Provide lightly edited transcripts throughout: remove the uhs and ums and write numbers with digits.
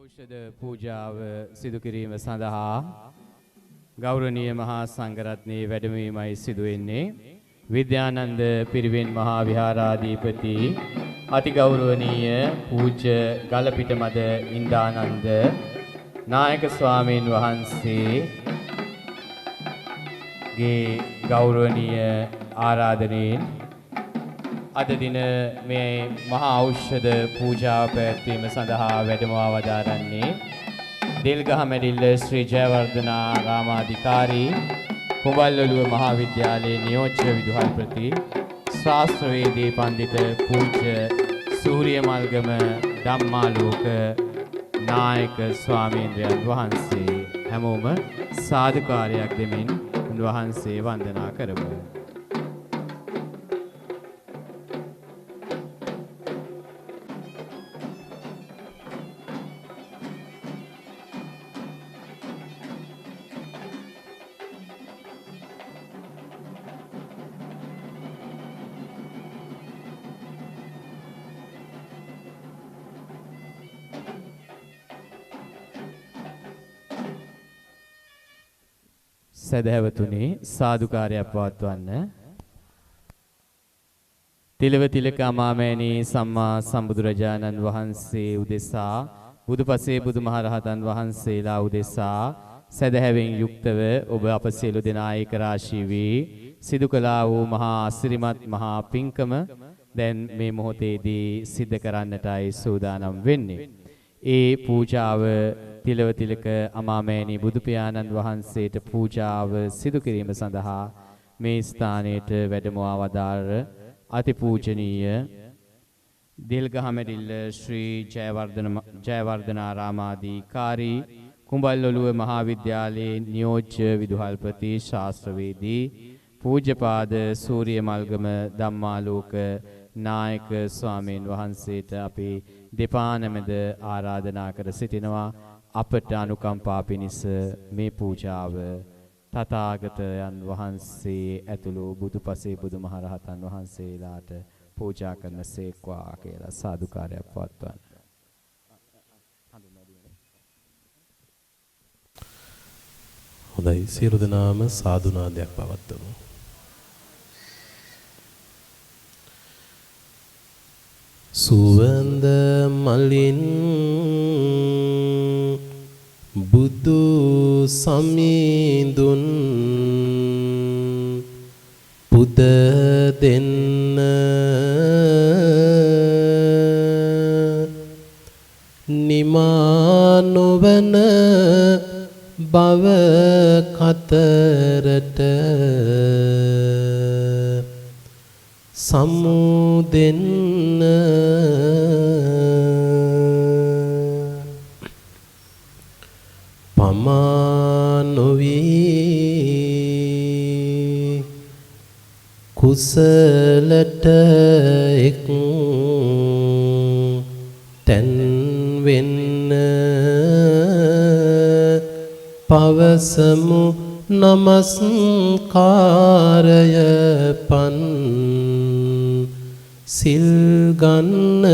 ඖෂධ පූජාව සිදු කිරීම සඳහා ගෞරවනීය මහා සංඝරත්නයේ වැඩමවීමයි සිදු වෙන්නේ. විද්‍යානන්ද පිරිවෙන් මහා විහාරාධිපති අතිගෞරවනීය පූජ්‍ය ගලපිටමද ඉන්දානන්ද නායක ස්වාමීන් වහන්සේගේ ගෞරවනීය ආරාධනෙන් අද දින මේ මහා ඖෂධ පූජාව පැවැත්වීම සඳහා වැඩමවා වදාරන්නේ දෙල්ගහමැදිල්ල ශ්‍රී ජයවර්ධනා රාමාධිකාරී කුඹල්වලුව මහා විද්‍යාලයේ නියෝජ්‍ය විදුහල්පති ශාස්ත්‍රවේදී පඬිත පූජ්‍ය සූරියමල්ගම ධම්මාලෝක නායක ස්වාමීන්ද්‍රයන් වහන්සේ. හැමෝම සාදුකාරයක් දෙමින් උන්වහන්සේ වන්දනා කරමු. සදහැවතුනි සාදුකාරයක් පවත්වන්න. තිලව තිලක අමාමෑණී සම්මා සම්බුදුරජාණන් වහන්සේ උදෙසා බුදුපසේ බුදුමහරහතන් වහන්සේලා උදෙසා සදහැවෙන් යුක්තව ඔබ අප සියලු දෙනා ඒක රාශී වී සිදු කළා වූ මහා අසිරිමත් මහා පිංකම දැන් මේ මොහොතේදී සිද්ධ කරන්නටයි සූදානම් වෙන්නේ. ඒ පූජාව තිලව තිලක අමාමෑණී බුදු පියාණන් වහන්සේට පූජාව සිදු කිරීම සඳහා මේ ස්ථානයට වැඩමවා වදාළ අතිපූජනීය දෙල්ගහමැදිල්ල ශ්‍රී ජයවර්ධනාරාමාධිකාරී කුඹල්වලුව මහා විද්‍යාලයේ නියෝජ්‍ය විදුහල්පති ශාස්ත්‍රවේදී පූජ්‍යපාද සූරියමල්ගම ධම්මාලෝක නායක ස්වාමීන් වහන්සේට අපි දෙපා නැමෙද ආරාධනා කර සිටිනවා. අපට අනුකම්පා පිණිස මේ පූජාව තථාගතයන් වහන්සේ ඇතුළු බුදුපසේ බුදුමහරහතන් වහන්සේලාට පූජා කරන සේක්වා කියලා සාදුකාරයක් පවත්වන්න. හොඳයි, සියලු දෙනාම සාදුනාදයක් පවත්වමු. සුවඳ මලින් බුදු සමිඳුන් පුද දෙන්න නිමා නොවන බව කතරට සමුදෙන්න පමානොවි කුසලට එක් තැන් වෙන්න පවසමු නමස්කාරය පන් සිල් ගන්න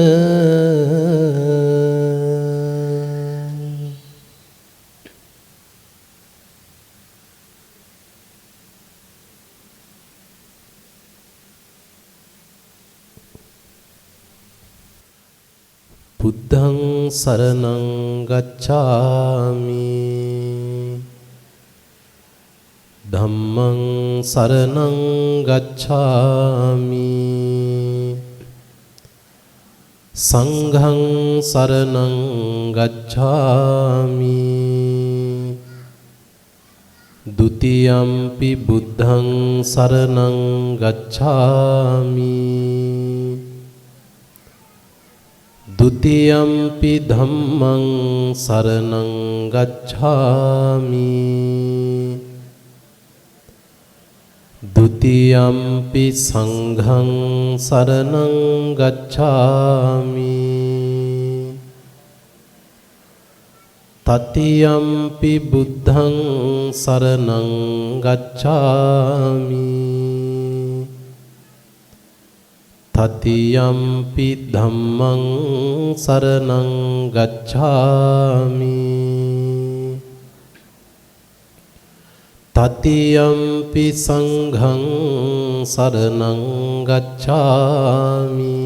බුද්ධං සරණං ගච්ඡාමි ධම්මං සරණං ගච්ඡාමි සංඝං සරණං ගච්ඡාමි ဒ ුතියම්පි බුද්ධං සරණං ගච්ඡාමි ဒ ුතියම්පි ධම්මං සරණං ගච්ඡාමි ဒ ුතියම්පි සංඝං සරණං ගච්ඡාමි တ තියම්පි බුද්ධං සරණං ගච්ඡාමි တ තතියම්පි ධම්මං සරණං ගච්ඡාමි තතියම්පි සංඝං සරණං ගච්ඡාමි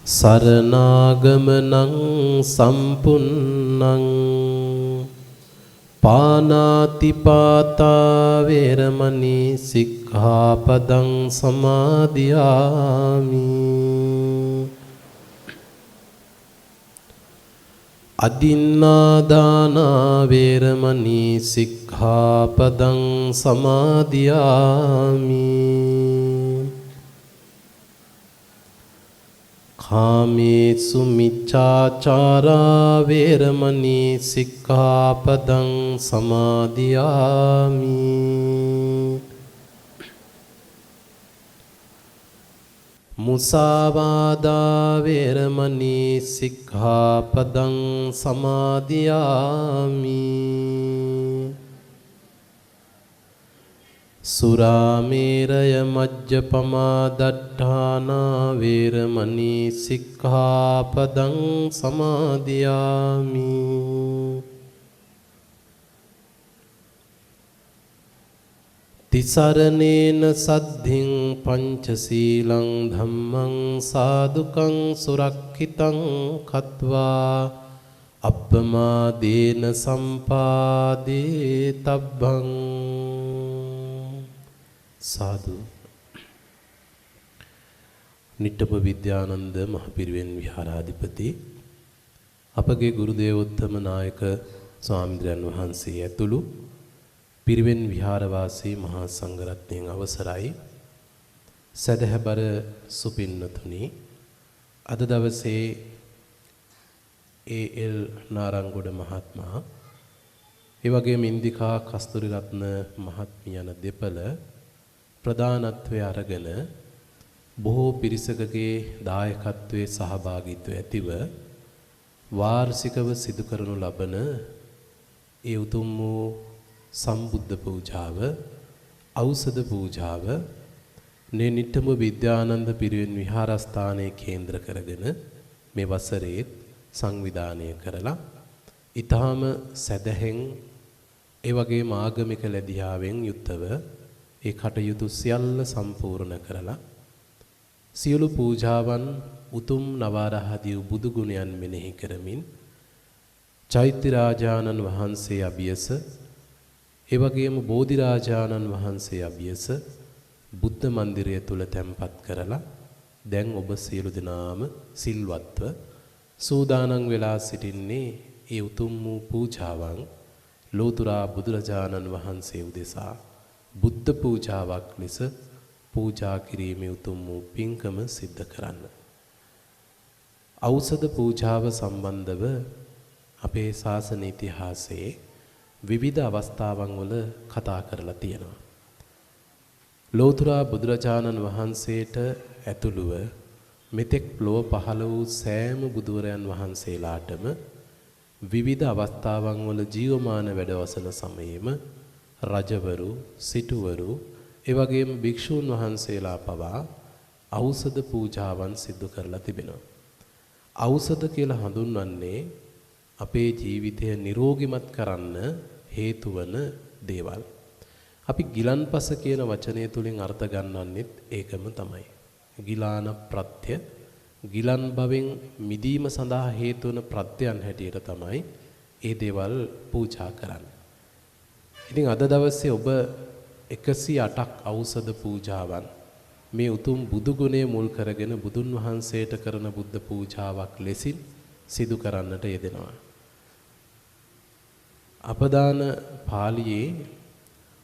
සරණාගමනං සම්පුන්නං පානාතිපාතා වේරමණී සික්ඛාපදං සමාදියාමි අදින්නාදානා වේරමණී සික්ඛාපදං සමාදියාමි කාමේසු මිච්ඡාචාරා වේරමණී සික්ඛාපදං සමාදියාමි මුසාවාදා වේරමණී සික්ඛාපදං සමාදියාමි සුරාමේරය මජ්ජපමා දට්ඨානා වේරමණී සික්ඛාපදං සමාදියාමි තිසරණේන සද්ධින් පංචශීලං ධම්මං සාදුකං සුරක්ඛිතං කତ୍වා අප්පමාදේන සම්පාදේ තබ්බං සාදු නිට්ටප විද්‍යානන්ද මහපිරිවෙන් විහාරාධිපති අපගේ ගුරු දේවෝත්තම නායක ස්වාමීන් වහන්සේ ඇතුළු පිරිවෙන් විහාරවාසී මහා සංඝරත්නයන් අවසරයි සදහබර සුපින්නතුනි අද දවසේ ඒ.එල්. නාරංගොඩ මහත්මයා ඒ වගේම ඉන්දිකා කස්තුරිරත්න මහත්මිය යන දෙපළ ප්‍රධානත්වයේ අරගෙන බොහෝ පිරිසකගේ දායකත්වයේ සහභාගීත්වය ඇතිව වාර්ෂිකව සිදු කරනු ලබන ඒ උතුම් වූ සම්බුද්ධ පූජාව ඖෂධ පූජාව නිට්ටඹ විද්‍යානන්ද පිරිවෙන් විහාරස්ථානයේ කේන්ද්‍ර කරගෙන මේ වසරේ සංවිධානය කරලා ඊටාම සැදැහෙන් ඒ වගේම ආගමික ලැබියාවෙන් යුක්තව ඒ කටයුතු සියල්ල සම්පූර්ණ කරලා සියලු පූජාවන් උතුම් නවාරහදී බුදු ගුණයන් මෙනෙහි කරමින් චෛත්‍ය රාජානන් වහන්සේ අභියස ඒ වගේම බෝධි රාජානන් වහන්සේ අභියස බුද්ධ මන්දිරය තුල තැන්පත් කරලා දැන් ඔබ සියලු දෙනාම සිල්වත්ව සූදානම් වෙලා සිටින්නේ ඒ උතුම් වූ පූජාවන් ලෝතුරා බුදුරජාණන් වහන්සේ උදෙසා බුද්ධ පූජාවක් ලෙස පූජා කිරීමේ උතුම් වූ පින්කම සිද්ධ කරන්න. ඖෂධ පූජාව සම්බන්ධව අපේ ශාසන ඉතිහාසයේ විවිධ අවස්ථාවන් වල කතා කරලා තියෙනවා. ලෝතුරා බුදුරජාණන් වහන්සේට ඇතුළුව මෙතෙක් ලොව පහළ වූ සෑම බුදුවරයන් වහන්සේලාටම විවිධ අවස්ථාවන් වල ජීවමාන වැඩවසන සමයේම රජවරු, සිටුවරු, ඒ වගේම භික්ෂූන් වහන්සේලා පවා ඖෂධ පූජාවන් සිදු කරලා තිබෙනවා. ඖෂධ කියලා හඳුන්වන්නේ අපේ ජීවිතය නිරෝගිමත් කරන්න හේතු වන දේවල්. අපි ගිලන්පස කියන වචනය තුලින් අර්ථ ගන්නන්නෙත් ඒකම තමයි. ගිලාන ප්‍රත්‍ය ගිලන් බවෙන් මිදීම සඳහා හේතු වන ප්‍රත්‍යයන් හැටියට තමයි ඒ දේවල් පූජා කරන්නේ. ඉතින් අද දවසේ ඔබ 108ක් ඖෂධ පූජාවන් මේ උතුම් බුදු ගුණය මුල් කරගෙන බුදුන් වහන්සේට කරන බුද්ධ පූජාවක් ලෙසින් සිදු කරන්නට යෙදෙනවා. අපදාන පාළියේ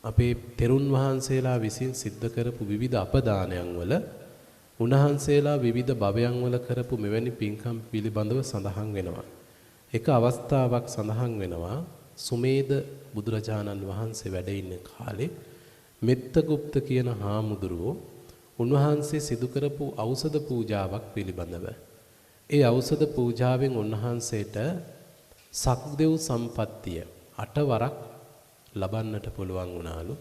අපේ තෙරුන් වහන්සේලා විසින් සිද්ධ කරපු විවිධ අපදානයන් වල උන්වහන්සේලා විවිධ භවයන් වල කරපු මෙවැනි පින්කම් පිළිබඳව සඳහන් වෙනවා. එක අවස්ථාවක් සඳහන් වෙනවා සුමේද බුදුරජාණන් වහන්සේ වැඩ ඉන්න කාලේ මෙත්තගුප්ත කියන හාමුදුරුවෝ උන්වහන්සේ සිදු කරපු ඖෂධ පූජාවක් පිළිබඳව. ඒ ඖෂධ පූජාවෙන් උන්වහන්සේට සක්දෙව් සම්පත්තිය 8 වරක් ලබන්නට පුළුවන් වුණාලු.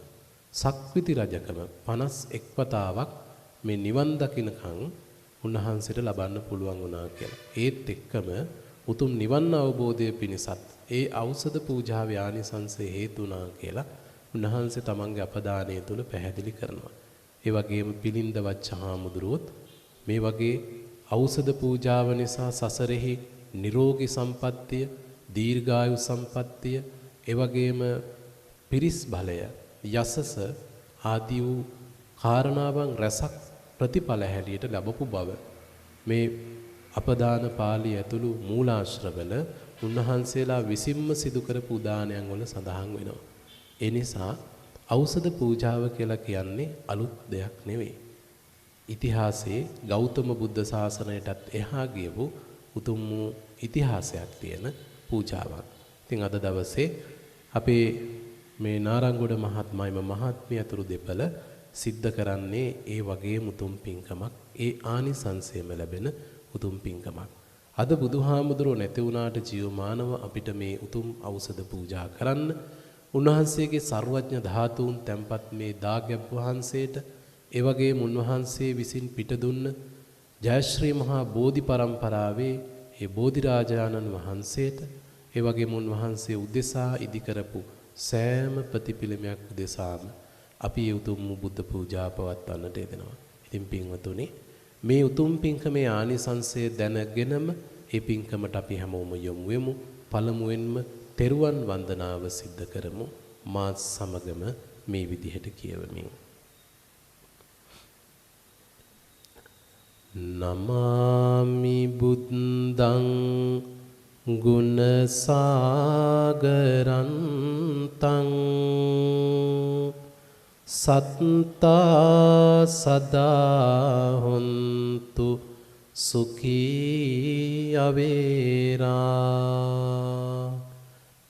සක්විති රජකම 51 වතාවක් මේ නිවන් දකින්නකම් උන්වහන්සේට ලබන්න පුළුවන් වුණා කියලා. ඒත් එක්කම උතුම් නිවන් අවබෝධය පිණිසත් ඒ ඖෂධ පූජාවේ ආනිසංසය හේතු වුණා කියලා උන්වහන්සේ තමන්ගේ අපදානය තුල පැහැදිලි කරනවා. ඒ වගේම පිළින්ද වච්චහාමුදුරුවොත් මේ වගේ ඖෂධ පූජාව නිසා සසරෙහි නිරෝගී සම්පත්තිය, දීර්ඝායු සම්පත්තිය, ඒ වගේම පිරිස් බලය, යසස ආදී වූ කාරණාවන් රසක් ප්‍රතිඵල හැටියට ලැබපු බව මේ අපදාන පාළිය ඇතුළු මූලාශ්‍රවල උන්වහන්සේලා විසින්ම සිදු කරපු උදානයන් වල සඳහන් වෙනවා. ඒ නිසා ඖෂධ පූජාව කියලා කියන්නේ අලුත් දෙයක් නෙවෙයි. ඉතිහාසයේ ගෞතම බුද්ධ ශාසනයටත් එහා ගියපු උතුම් වූ ඉතිහාසයක් තියෙන පූජාවක්. ඉතින් අද දවසේ අපේ මේ නාරංගොඩ මහත්මයම මහත්මිය අතුරු දෙපළ සිද්ධ කරන්නේ ඒ වගේ උතුම් පින්කමක්, ඒ ආනිසංසයම ලැබෙන උතුම් පින්කමක්. අද බුදුහාමුදුරුවෝ නැති වුණාට ජීවමානව අපිට මේ උතුම් ඖෂධ පූජා කරන්න උන්වහන්සේගේ සර්වඥ ධාතුන් තැන්පත් මේ දාගැබ් වහන්සේට, ඒ වගේම උන්වහන්සේ විසින් පිට දුන්න ජයශ්‍රී මහා බෝධි පරම්පරාවේ ඒ බෝධිරාජානන් වහන්සේට, ඒ වගේම උන්වහන්සේ උදෙසා ඉදි කරපු සෑම ප්‍රතිපිළිමයක් උදෙසාම අපි උතුම් බුද්ධ පූජා පවත්වන්නට යෙදෙනවා. ඉතින් පින්වතුනි, මේ උතුම් පින්කමේ ආනිසංසය දැනගෙනම ඒ පින්කමට අපි හැමෝම යොමු වෙමු. පළමුවෙන්ම තෙරුවන් වන්දනාව සිද්ධ කරමු. මාත් සමගම මේ විදිහට කියවමින්. නමාමි බුද්දං ගුණ සාගරන්තං සත්තා සදා හොන්තු සුඛී අවේරා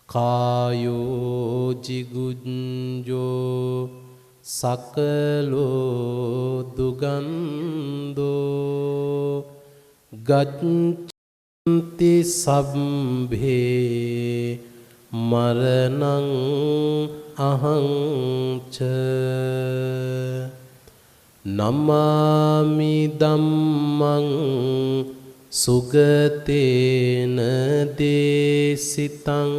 කායෝ ජිගුඤ්ජෝ සකලෝ දුගන්දෝ ගච්ඡන්ති සම්භේ මරණං අහං ච නමාමි ධම්මං සුගතේන දේසිතං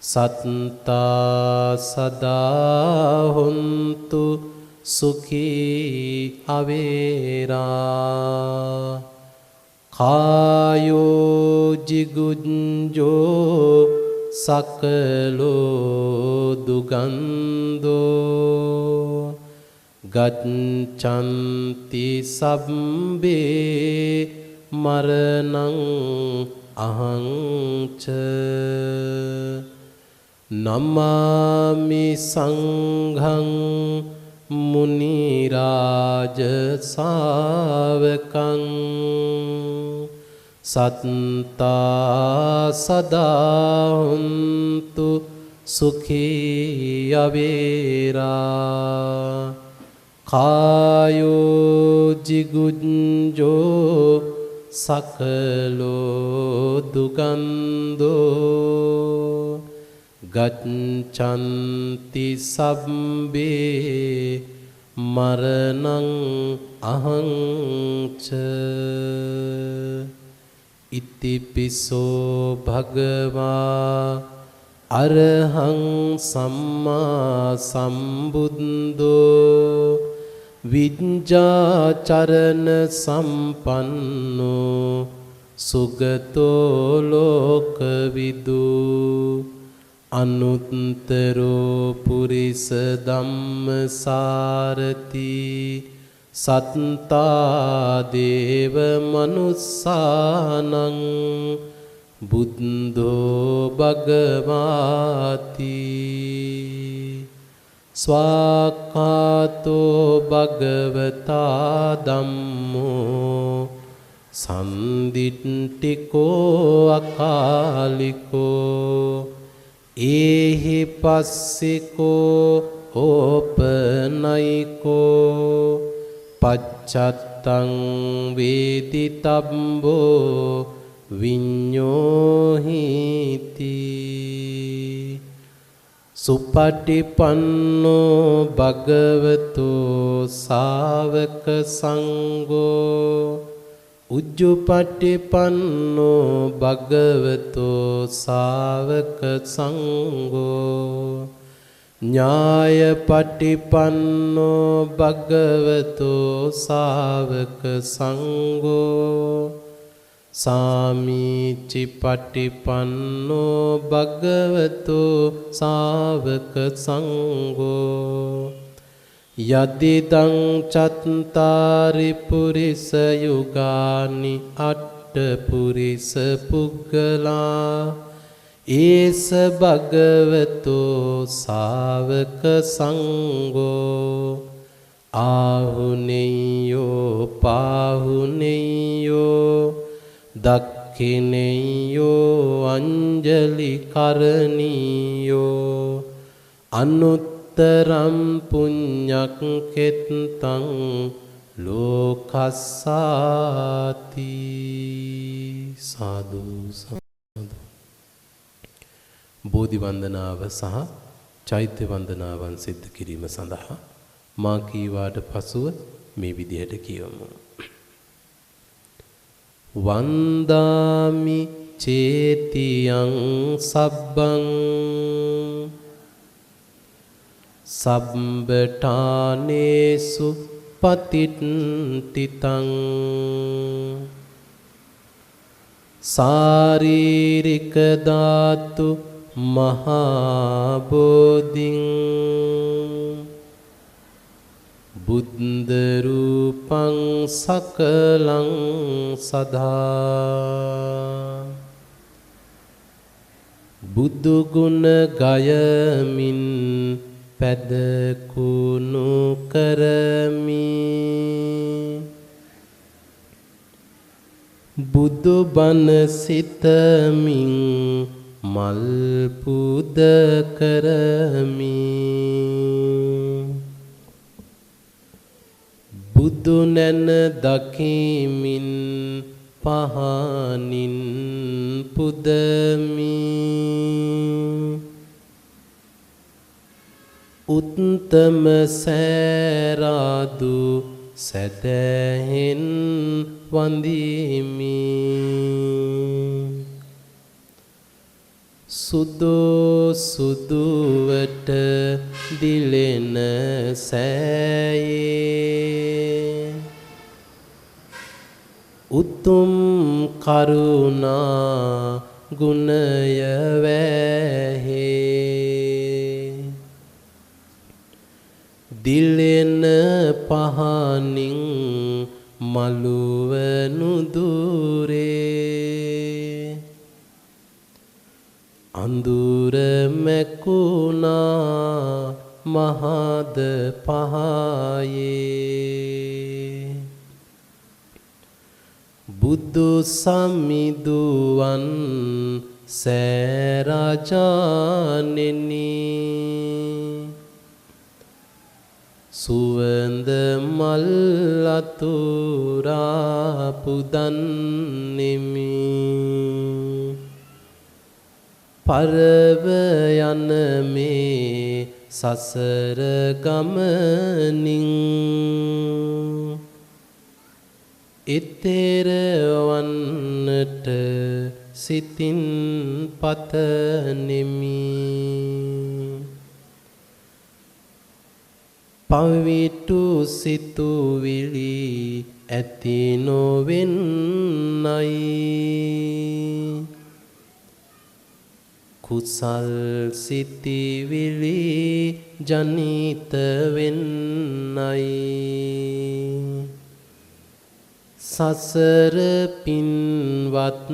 සත්තා සදා හොන්තු සුඛී අවේරා කායෝ ජිගුඤ්ජෝ සකලෝ දුගන්දෝ ගච්ඡන්ති සම්බේ මරණං අහං ච නමාමි සංඝං මුනි රාජ ශාවකං සත්තා සදා හොන්තු සුඛී අවේරා කායෝ ජිගුඤ්ජෝ සකලෝ දුගන්දෝ ගච්ඡන්ති සම්බේ මරණං අහං ච ඉතිපිසෝ භගවා අරහං සම්මා සම්බුද්ධෝ විඤ්ඤාචරණ සම්පන්නෝ සුගතෝ ලෝකවිදු අනුත්තරෝ පුරිස ධම්මසාරති සත්තා දේව මනුස්සානං බුද්ධෝ භගවාති ස්වාක්ඛාතෝ භගවතා ධම්මෝ සම්දිට්ඨිකෝ අකාලිකෝ ඒහි පස්සිකෝ ඕපනයිකෝ පච්චත්තං වේදිතබ්බෝ විඤ්ඤෝහිති සුපටිපන්නෝ භගවතෝ සාවක සංඝෝ උජ්ජුපටිපන්නෝ භගවතෝ සාවක සංඝෝ ඥායපටිපන්නෝ භගවතෝ සාවක සංඝෝ සාමීචි පටිපන්නෝ භගවතෝ සාවක සංඝෝ යදිදං චත්තාරි පුරිස යුගානි අට්ඨ පුරිස පුග්ගලා ඒස භගවතෝ සාවක සංඝෝ ආහුනේයෝ පාහුනේයෝ දක්ඛිනේයෝ අංජලි කරණීයෝ අනුත්තරම් පුඤ්ඤක් කෙත්තං ලෝකස්සාති සාදු සාදු. බෝධි වන්දනාව සහ චෛත්‍ය වන්දනාවන් සිද්ධ කිරීම සඳහා මා කීවාට පසුව මේ විදිහට කියවමු. වන්දාමි චේතියං සබ්බං සම්බඨානේසු පතිට්ඨිතං සාරීරික ධාතු මහා බෝධිං බුද්ධ රූපං සකලං සදා බුදු ගුණ ගයමින් පැදකුණු කරමි බුදු බණ සිතමින් මල් පුද කරමි බුදු නැන දකිමින් පහනින් පුදමි උත්තම සෑරාදු සැදැහෙන් වඳිමි සුදෝ සුදුවට දිලෙන සෑයේ උතුම් කරුණා ගුණය වැහේ දිලෙන පහනින් මලුවනු දුරේ අඳුර මැකුණා මහද පහයේ බුදු සමිදුවන් සෑරජානෙනි සුවඳ මල් අතුරා පුදන්නෙමි පරව යන මේ සසර ගමනින් ඊතර වන්නට සිතින් පතනෙමි පවිතු සිතුවිලි ඇති නොවෙන්නයි කුසල් සිතිවිලි ජනිත වෙන්නයි සසර පින්වත්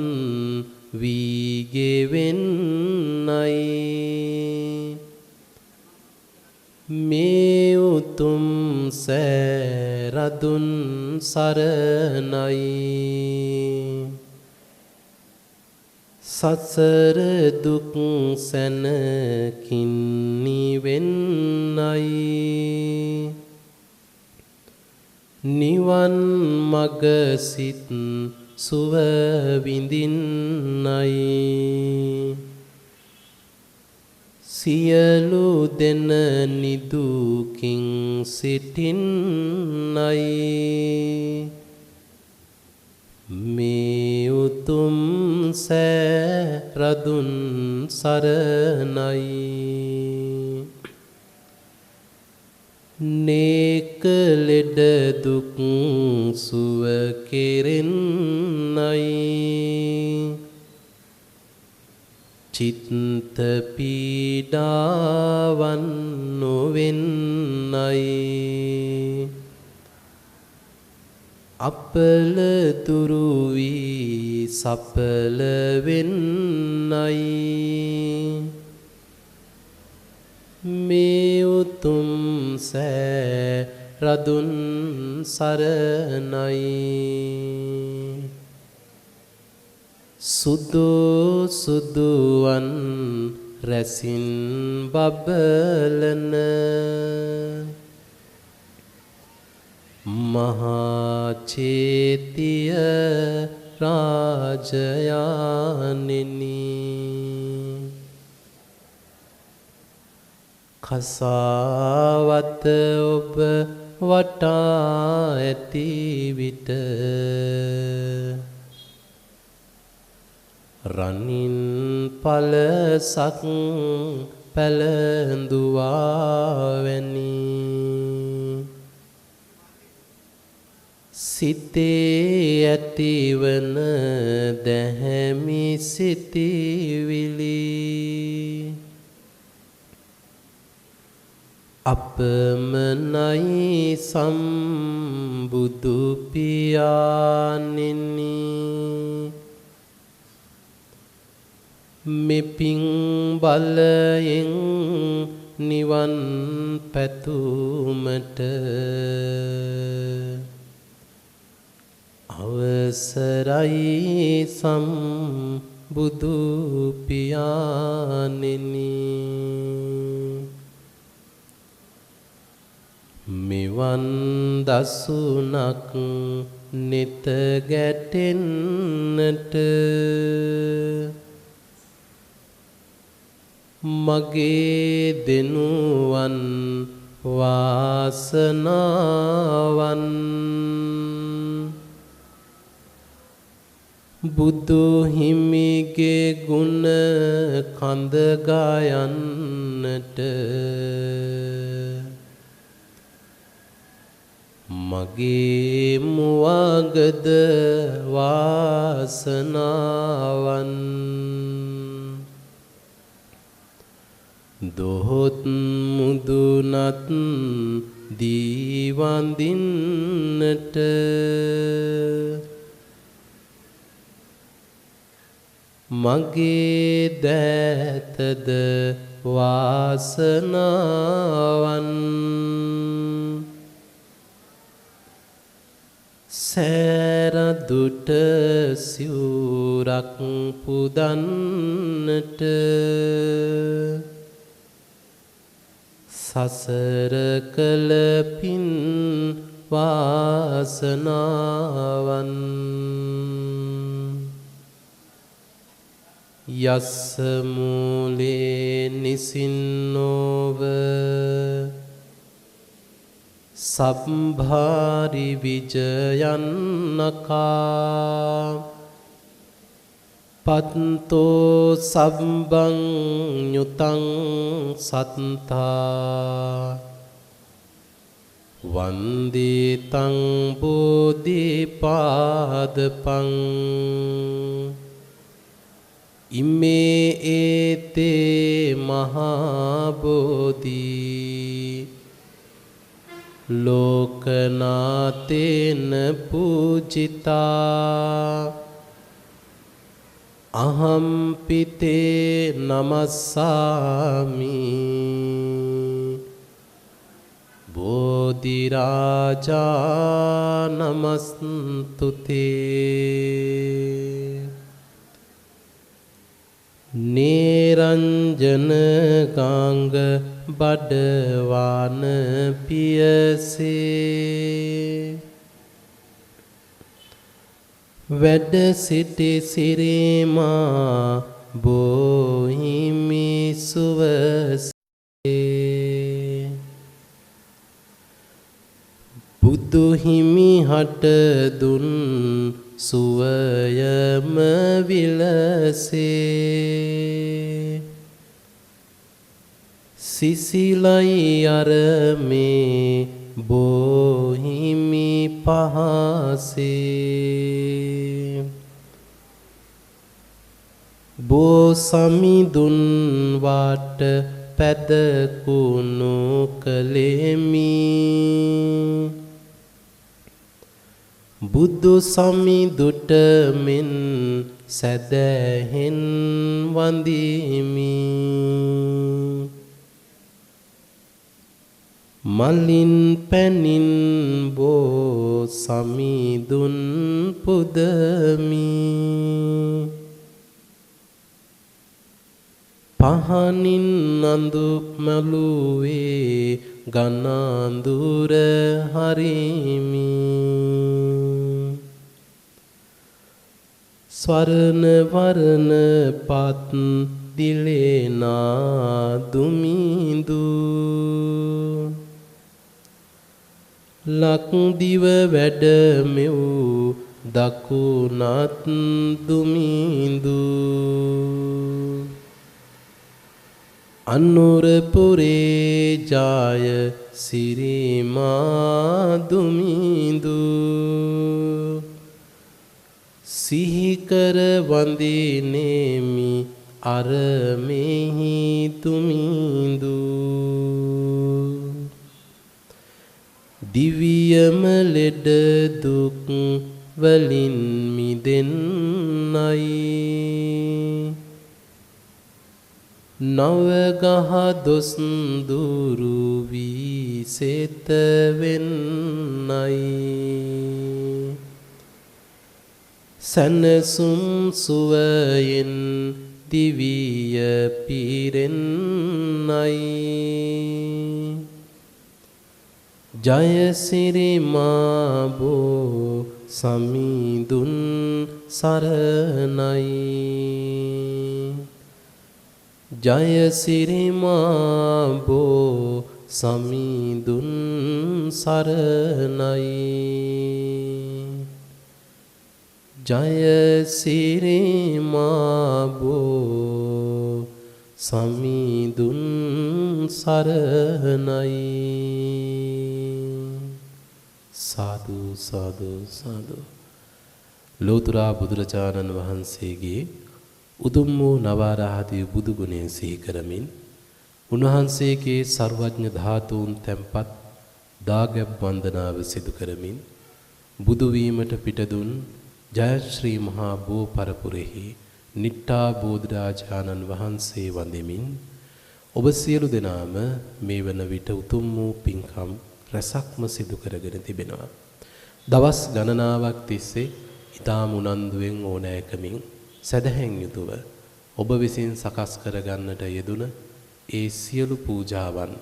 වී ගෙවෙන්නයි මේ උතුම් සෑරදුන් සරණයි සසර දුක් සැනකින් නිවෙන්නයි නිවන් මග සිත් සුව විඳින්නයි සියලු දෙන නිදුකින් සිටින්නයි මේ උතුම් සෑරදුන් සරණයි නේක ලෙඩ දුක් සුව කෙරෙන්නයි චිත්ත පීඩාවන් නොවෙන්නයි අපල දුරු වී සපල වෙන්නයි මේ උතුම් සෑරදුන් සරණයි සුදු සුදුවන් රැසින් බබලන මහා චේතිය රාජයාණෙනි කසාවත ඔබ වටා ඇති විට රනින් පලසක් පැළඳුවාවැනි සිතේ ඇතිවන දැහැමි සිතිවිලි අපමණයි සම්බුදු පියාණෙනි මෙපින් බලයෙන් නිවන් පැතුමට අවසරයි සම්බුදු පියාණෙනි මෙවන් දසුනක් නෙත ගැටෙන්නට මගේ දෙනුවන් වාසනාවන් බුදු හිමිගේ ගුණ කඳ ගයන්නට මගේ මුවගද වාසනාවන් දොහොත් මුදුනත් දීවඳින්නට මගේ දෑතද වාසනාවන් සෑරදුට සිවුරක් පුදන්නට සසර කළ පින් වාසනාවන් යස්ස මූලේ නිසින්නෝව සම්භාරි විජයන්නකා පත්තෝ සම්බං යුතං සත්තා වන්දිතං බෝධිපාදපං ඉමේ ඒතේ මහා බෝධි ලෝකනාතේන පූජිතා අහම්පිතේ නමස්සාමි බෝධිරාජා නමස්තුතේ නිරංජන ගාංග බඩවාන පියසේ වැඩ සිටි සිරිමා බොහිමි සුවසේ බුදු හිමි හට දුන් සුවයම විලසේ සිසිලයි අරමේ බොහිමි පහසේ බෝ සමිඳුන් වාට පැදකුණු කලෙමි බුදු සමිඳුට මෙන් සැදැහෙන් වඳිමි මලින් පැනින් බෝ සමිඳුන් පුදමි පහනින් අඳුක් මළුවේ ගනඳුර හරිමි ස්වර්ණ වර්ණ පත් දිලේනා දුමිඳු ලක්දිව වැඩමෙව් දකුණත් දුමිඳු අනුරපුරේ ජාය සිරිමා දුමිඳු සිහිකර වඳිනේමි අරමෙහි දුමිඳු දිවියම ලෙඩ දුක් වලින් මිදෙන්නයි නවගහ දොස් දුරු වී සෙත වෙන්නයි සනසුම් සුවයෙන් දිවිය පිරෙන්නයි ජයසිරි මාබෝ සමිඳුන් සරණයි ජයසිරි මාබෝ සමිඳුන් සරණයි ජයසිරි මාබෝ සමිඳුන් සරණයි සාදු සාදු සාදු ලෝතර බුදුරජාණන් වහන්සේගේ උතුම් වූ නවරහදී බුදු ගුණය සිහි කරමින් උන්වහන්සේගේ සර්වඥ ධාතුන් තැන්පත් දාගැබ් වන්දනාව සිදු කරමින් බුදු වීමට පිටදුන් ජයශ්‍රී මහා බෝ පරපුරෙහි නිට්ටා බෝධිරාජානන් වහන්සේ වඳෙමින් ඔබ සියලු දෙනාම මේ වන විට උතුම් වූ පින්කම් රැසක්ම සිදු කරගෙන තිබෙනවා. දවස් ගණනාවක් තිස්සේ ඊටාම උනන්දුවෙන් ඕනෑකමින් සදහැන් යුතුව ඔබ විසින් සකස් කරගන්නට යෙදුන ඒ සියලු පූජාවන්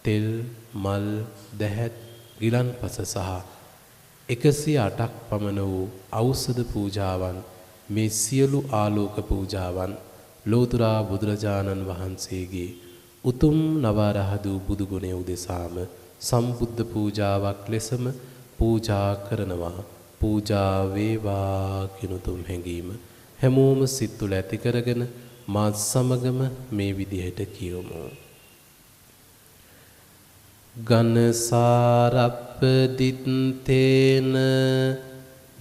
තෙල් මල් දැහැත් ගිලන්පස සහ 108ක් පමණ වූ ඖෂධ පූජාවන් මේ සියලු ආලෝක පූජාවන් ලෝතර බුදුරජාණන් වහන්සේගේ උතුම් නවරහදු බුදු ගුණය උදෙසාම සම්බුද්ධ පූජාවක් ලෙසම පූජා කරනවා පූජා වේවා කියන උතුම් හැඟීම හැමෝම සිත් තුළ ඇති කරගෙන මාත් සමගම මේ විදිහට කියමු. ගනසාරප්පදිත්තේන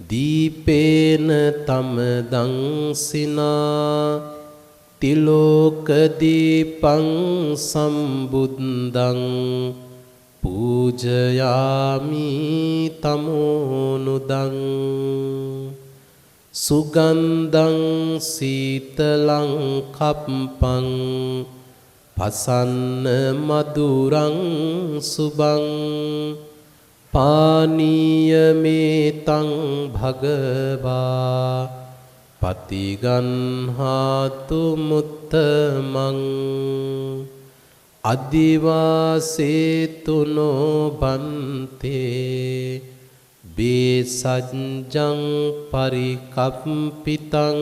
දීපේන තම දංසිනා තිලෝක දීපං සම්බුද්දං පූජයාමි තමෝනුදං සුගන්ධං සීතලං කප්පං පසන්න මధుරං සුබං පානීයමේතං භගවා පතිගන්හාතු මුත්තමං අදිවාසේතුනෝ බන්තේ බේසජ්ජං පරිකප්පිතං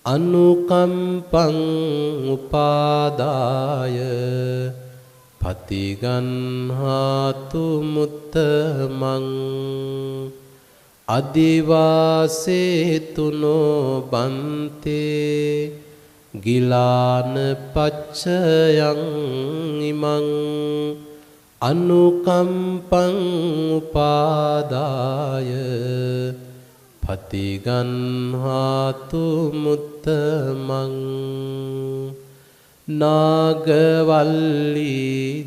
අනුකම්පං උපාදාය පතිගන්හාතු මුත්තමං අදිවාසේතුනෝ බන්තේ ගිලාන පච්චයං ඉමං අනුකම්පං උපාදාය පතිගන්හාතු මුත්තමං නාගවල්ලි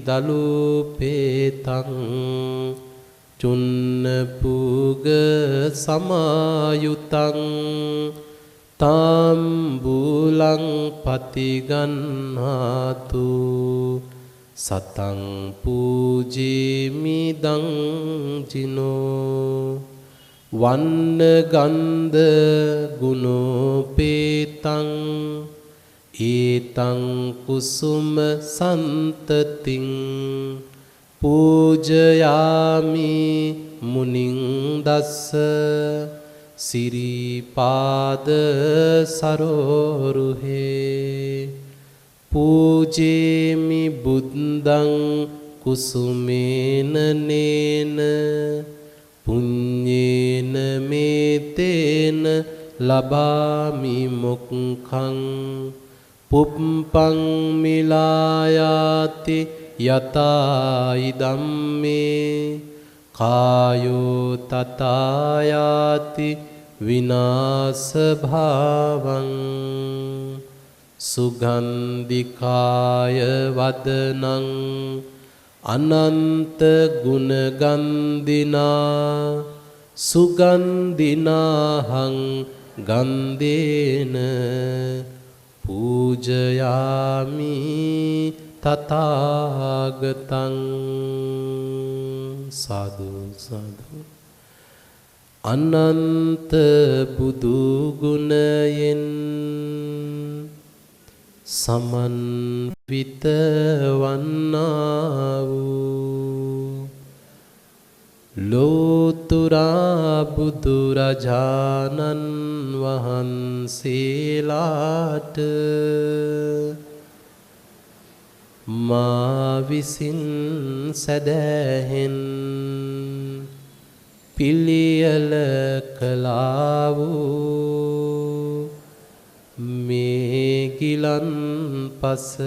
දලුපේතං චුන්නපුග සමායුතං තාම්බුලං පතිගන්හාතු සතං පූජීමිදං ජිනෝ වන්න ගන්ධ ගුණෝපේතං ඒතං කුසුම සන්තතින් පූජයාමි මුනිං දස්ස සිරිපාද සරෝරුහේ පූජේමි බුද්දං කුසුමේන නේන පුඤ්ඤේන මේතේන ලබාමි මොක්ඛං පුප්පං මිලායාති යතා ඉදම්මේ කායෝ තතායාති විනාශ භාවං සුගන්ධිකාය වදනං අනන්ත ගුණ ගන්ධිනා සුගන්ධිනාහං ගන්ධේන පූජයාමි තථාගතං සාදු සාදු අනන්ත බුදු ගුණයෙන් සමන්විත වන්නා වූ ලෝතුරා බුදුරජාණන් වහන්සේලාට මා විසින් සැදැහෙන් පිළියෙල කළා වූ මේ ගිලන් පස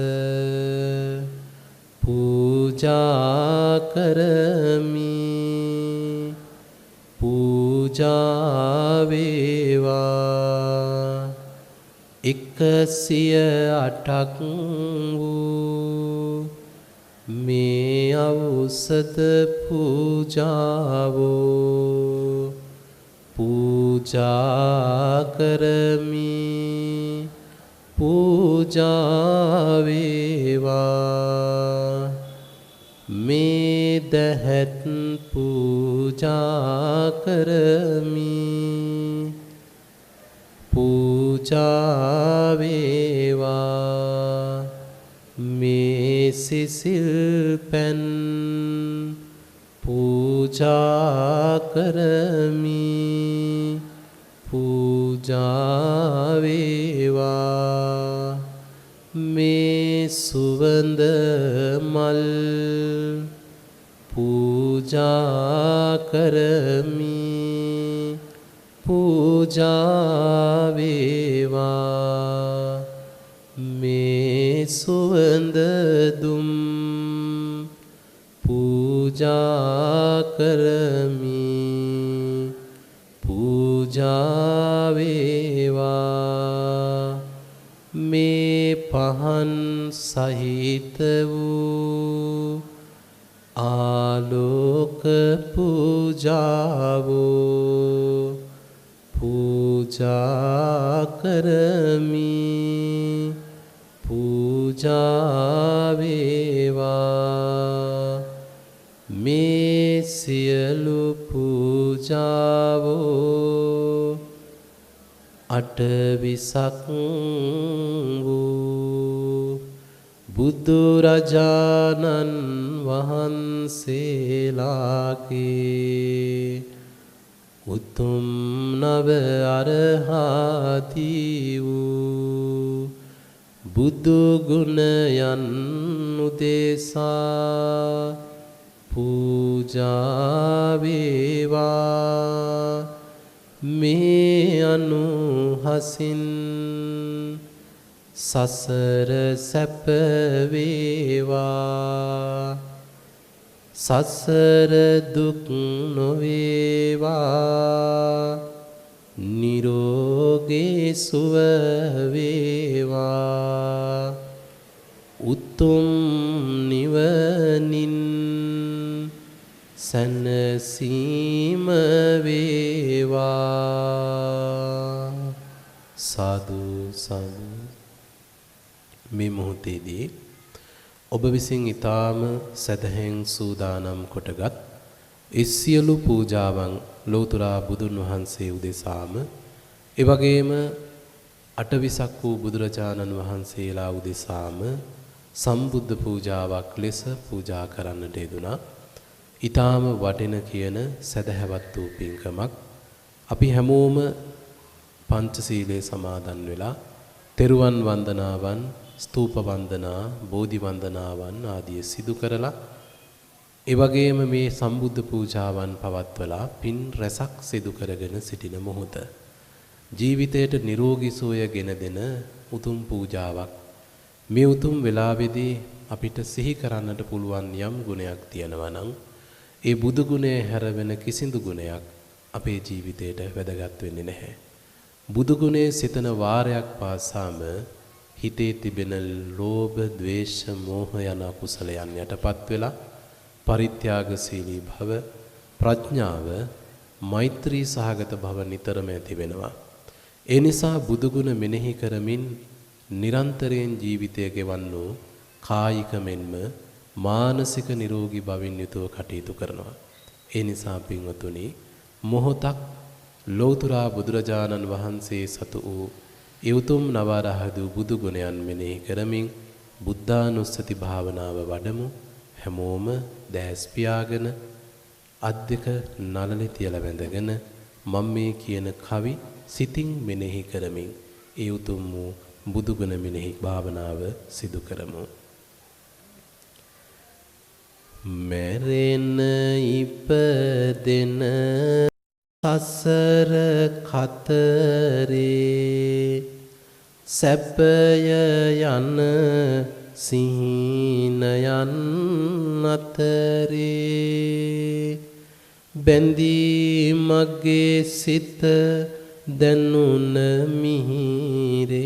පූජා කරමි පූජා වේවා 108ක් වූ මේ ඖෂධ පූජාවෝ පූජා කරමි පූජා වේවා මේ දහත් පූජා කරමි පූජා වේවා මේ සිසිල් පැන් පූජා කරමි පූජා වේවා මේ සුවඳ මල් පූජා කරමි පූජා වේවා මේ සුවඳ දුම් පූජා කරමි පූජා වේවා මේ පහන් සහිත වූ ආලෝක පූජාවෝ පූජා කරමි පූජා වේවා මේ සියලු පූජාවෝ අටවිසක් වූ බුදුරජාණන් වහන්සේලාගේ උතුම් නව අරහති වූ බුදු ගුණයන් උදෙසා පූජා වේවා මේ අනුහසින් සසර සැප වේවා සසර දුක් නොවේවා නිරෝගී සුව වේවා උතුම් නිවනින් සැනසීම වේවා සාදු සාදු මේ මොහොතේදී ඔබ විසින් ඊටාම සදහෙන් සූදානම් කොටගත් ඒ සියලු පූජාවන් ලෝතර බුදුන් වහන්සේ උදෙසාම ඒ වගේම අටවිසක් වූ බුදුරජාණන් වහන්සේලා උදෙසාම සම්බුද්ධ පූජාවක් ලෙස පූජා කරන්නට යෙදුණා. ඊටාම වටින කියන සදහැවත් වූ පින්කමක් අපි හැමෝම පංචශීලයේ සමාදන් වෙලා තෙරුවන් වන්දනාවන් ස්තූප වන්දනා බෝධි වන්දනාවන් ආදී සිදු කරලා ඒ වගේම මේ සම්බුද්ධ පූජාවන් පවත්වලා පින් රැසක් සිදු කරගෙන සිටින මොහොත ජීවිතයට නිරෝගී සුවය ගෙන දෙන උතුම් පූජාවක් මේ උතුම් වෙලාවේදී අපිට සිහි කරන්නට පුළුවන් යම් ගුණයක් තියෙනවා නම් ඒ බුදු ගුණය හැර වෙන කිසිදු ගුණයක් අපේ ජීවිතයට වැදගත් වෙන්නේ නැහැ. බුදු ගුණයේ සිතන වාරයක් පාසාම හිතේ තිබෙන ලෝභ, ද්වේෂ, මෝහ යන කුසලයන් යටපත් වෙලා පරිත්‍යාගශීලී භව, ප්‍රඥාව, මෛත්‍රී සහගත භව නිතරම ඇති වෙනවා. ඒ නිසා බුදු ගුණ මෙනෙහි කරමින් නිරන්තරයෙන් ජීවිතය ගෙවන්නෝ කායික මෙන්ම මානසික නිරෝගී භවින් යුතුව කටයුතු කරනවා. ඒ නිසා පින්වතුනි මොහොතක් ලෞතර බුදුරජාණන් වහන්සේ සතු වූ ඒ උතුම් නවරහදු බුදු ගුණයන් මෙනෙහි කරමින් බුද්ධානුස්සති භාවනාව වඩමු. හැමෝම දැස් පියාගෙන අත් දෙක නළලේ තියලා වැඳගෙන මම මේ කියන කවි සිතින් මෙනෙහි කරමින් ඒ උතුම් වූ බුදු ගුණ මෙනෙහි භාවනාව සිදු කරමු. මැරෙන ඉපදෙන සසර කතරේ සැපය යන සිහිනයන් අතරේ බැඳී මගේ සිත දැනුන මිහිරේ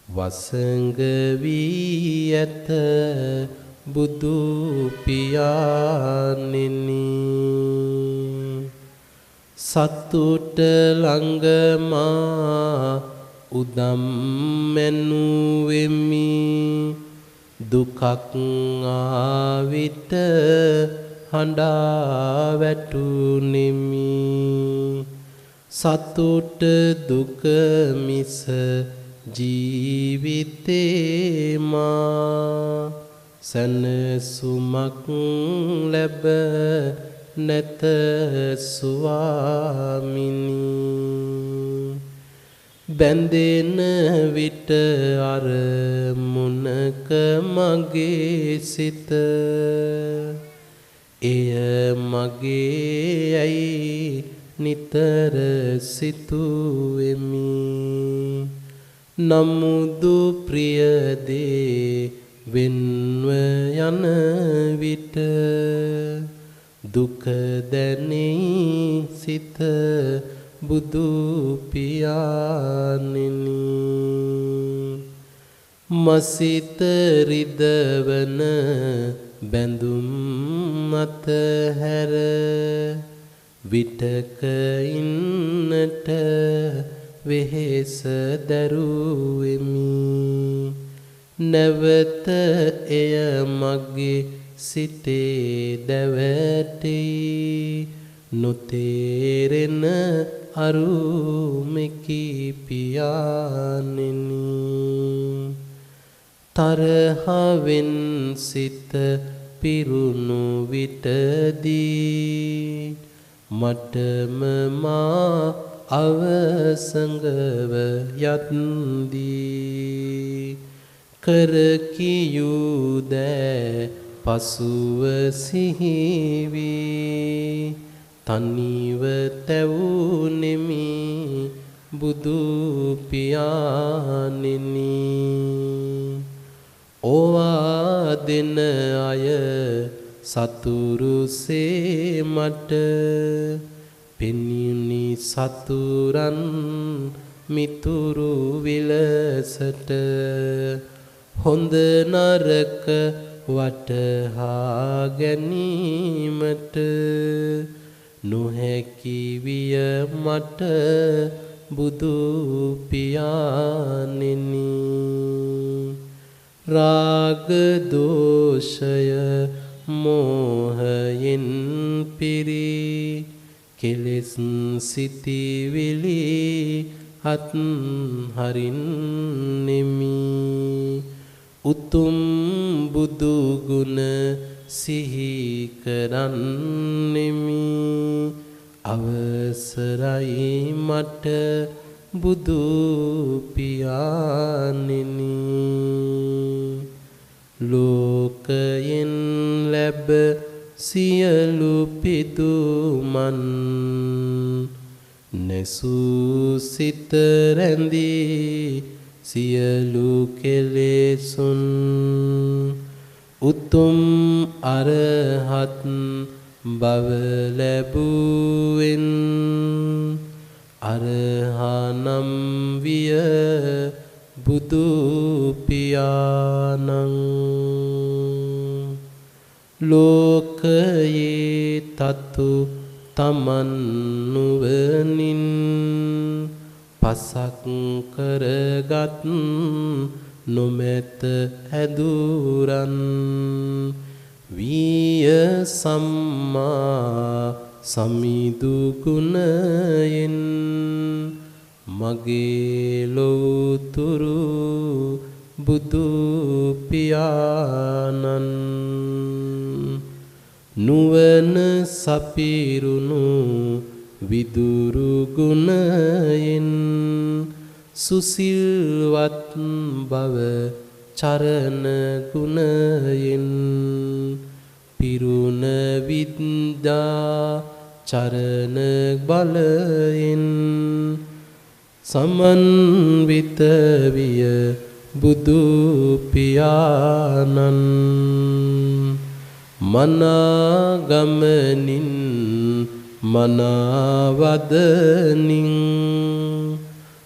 වසංග වී ඇත බුදු පියාණෙනි සතුට ළඟමා උදම් මැනුවෙමි දුකක් ආවිත හඬා වැටුනෙමි සතුට දුක මිස ජීවිතේ මා සනසුමක් ලැබ නැත ස්වාමිනී බැඳෙන විට අරමුණක මගේ සිත එය මගේ ඇයි නිතර සිතුවෙමි නමුදු ප්‍රිය දේ වෙන්ව යන විට දුක දැනේ සිත බුදු පියාණෙනි මසිත රිදවන බැඳුම් අතහැර විටක ඉන්නට වෙහෙස දරුවෙමි නැවත එය මගේ සිතේ දැවටි නොතේරෙන අරුමෙකි පියාණෙනි තරහවෙන් සිත පිරුණු විටදී මටම මා අවසඟව යත්දී කර කියුදෑ පසුව සිහිවී තනිව තැවුනෙමි බුදු පියාණෙනි ඕවා දෙන අය සතුරුසේ මට පෙන්වුනි සතුරන් මිතුරු විලසට හොඳ නරක වටහා ගැනීමට නොහැකි විය මට බුදු පියාණෙනි රාග දෝෂය මෝහයෙන් පිරි කෙලෙස් සිටිවිලි අත් හරින්නෙමි උතුම් බුදු ගුණ සිහි කරන්නෙමි අවසරයි මට බුදු පියාණෙනි ලෝකයෙන් ලැබ සියලු පිදුමන් නැසූ සිත රැඳී සියලු කෙලෙසුන් උතුම් අරහත් බව ලැබුවෙන් අරහනම් විය බුදු පියාණන් ලෝකයේ තතු තමන් නුවණින් පසක් කරගත් නොමැත ඇදුරන් විය සම්මා සමිදු ගුණයෙන් මගේ ලෝතුරු බුදු පියාණන් නුවණ සපිරුණු විදුරු ගුණයෙන් සුසිල්වත් බව චරණ ගුණයෙන් පිරුණ විද්‍යා චරණ බලයෙන් සමන්විත විය බුදු පියාණන් මනාගමනින් මනාවදනින්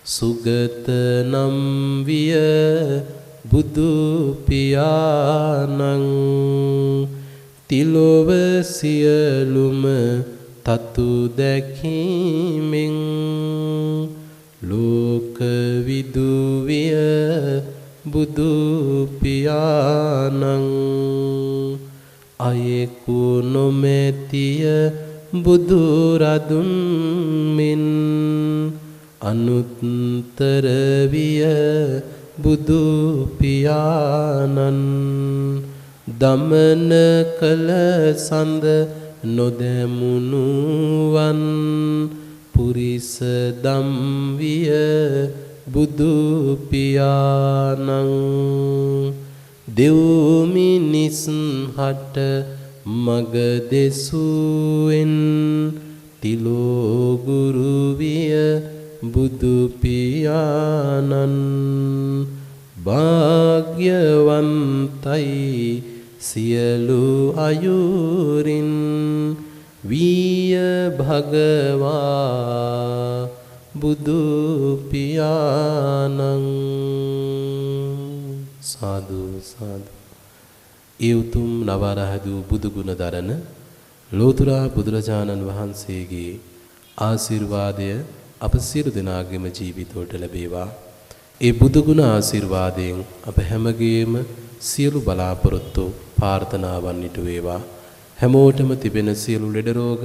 සුගත නම් විය බුදු පියාණන් තිලොව සියලුම තතු දැකීමෙන් ලෝක විදුවිය බුදු පියාණන් අයෙකු නොමැතිය බුදු රදුන් මෙන් අනුත්තර විය බුදු පියාණන් දමන කළ සඳ නොදැමුණුවන් පුරිස දම් විය බුදු පියාණන් දෙව් මිනිස් හට මග දෙසුවෙන් තිලෝ ගුරු විය බුදු පියාණන් භාග්‍යවන්තයි සියලු අයුරින් විය භගවා බුදු පියාණන් සාදු සාදු ඒ උතුම් නවරහදු බුදු ගුණ දරන ලෝතුරා බුදුරජාණන් වහන්සේගේ ආශිර්වාදය අප සියලු දෙනාගේම ජීවිතවලට ලැබේවා. ඒ බුදු ගුණ ආශිර්වාදයෙන් අප හැමගේම සියලු බලාපොරොත්තු ප්‍රාර්ථනාවන් ඉටු වේවා. හැමෝටම තිබෙන සියලු ලෙඩ රෝග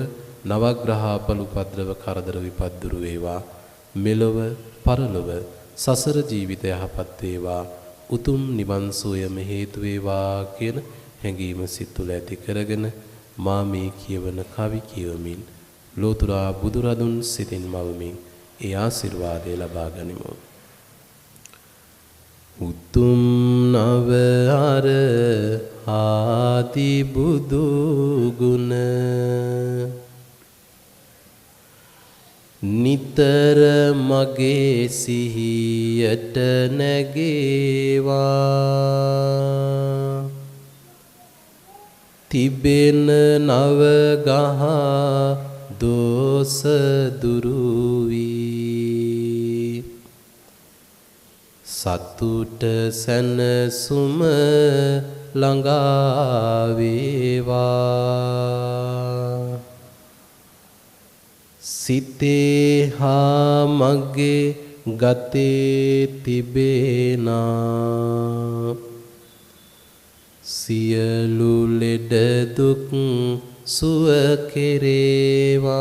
නවග්‍රහාපල උපද්‍රව කරදර විපත් දුරු වේවා. මෙලොව පරලොව සසර ජීවිතය යහපත් වේවා. උතුම් නිවන් සෝයම හේතු වේවා කියන හැඟීම සිත තුළ ඇති කරගෙන මා මේ කියවන කවි කියවමින් ලෝතුරා බුදුරදුන් සිතින් මවමින් ඒ ආශිර්වාදය ලබා ගනිමු. උතුම් නව අර ආදි බුදු ගුණ නිතර මගේ සිහියට නැගේවා තිබෙන නව ගහ දෝස දුරු වී සතුට සැනසුම ළඟා වේවා සිතේ හා මගේ ගතේ තිබේනා සියලු ලෙඩ දුක් සුව කෙරේවා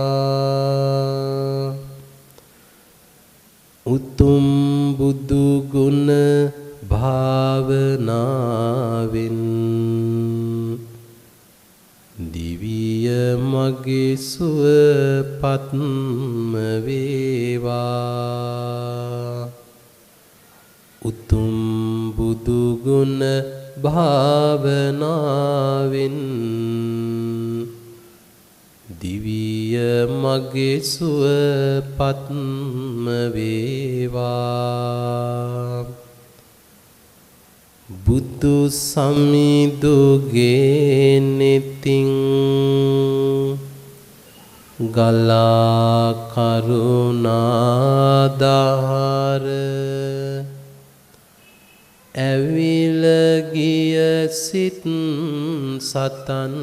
උතුම් බුදු ගුණ භාවනාවෙන් දිවිය මගේ සුවපත්ම වේවා උතුම් බුදු ගුණ භාවනාවෙන් දිවිය මගේ සුවපත්ම වේවා බුදු සමිඳුගේ නෙතින් ගලා කරුණාදාර ඇවිල ගිය සිත් සතන්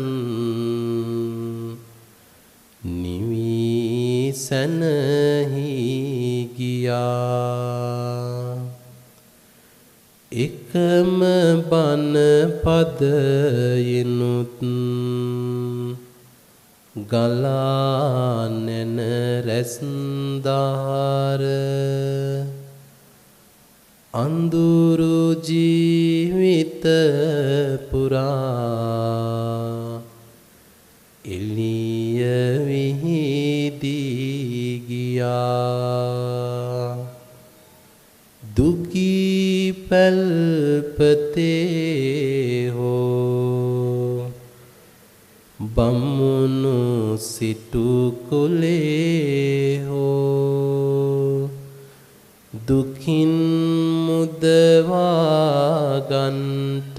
නිවි සැනහි ගියා එකම බණ පදයෙනුත් ගලා නැන රැස්දාර අඳුරු ජීවිත පුරා එළිය විහිදී ගියා දුකී පැල්පතේ හෝ බමුණු සිටු කුලේ හෝ දුකින් මුදවා ගන්ට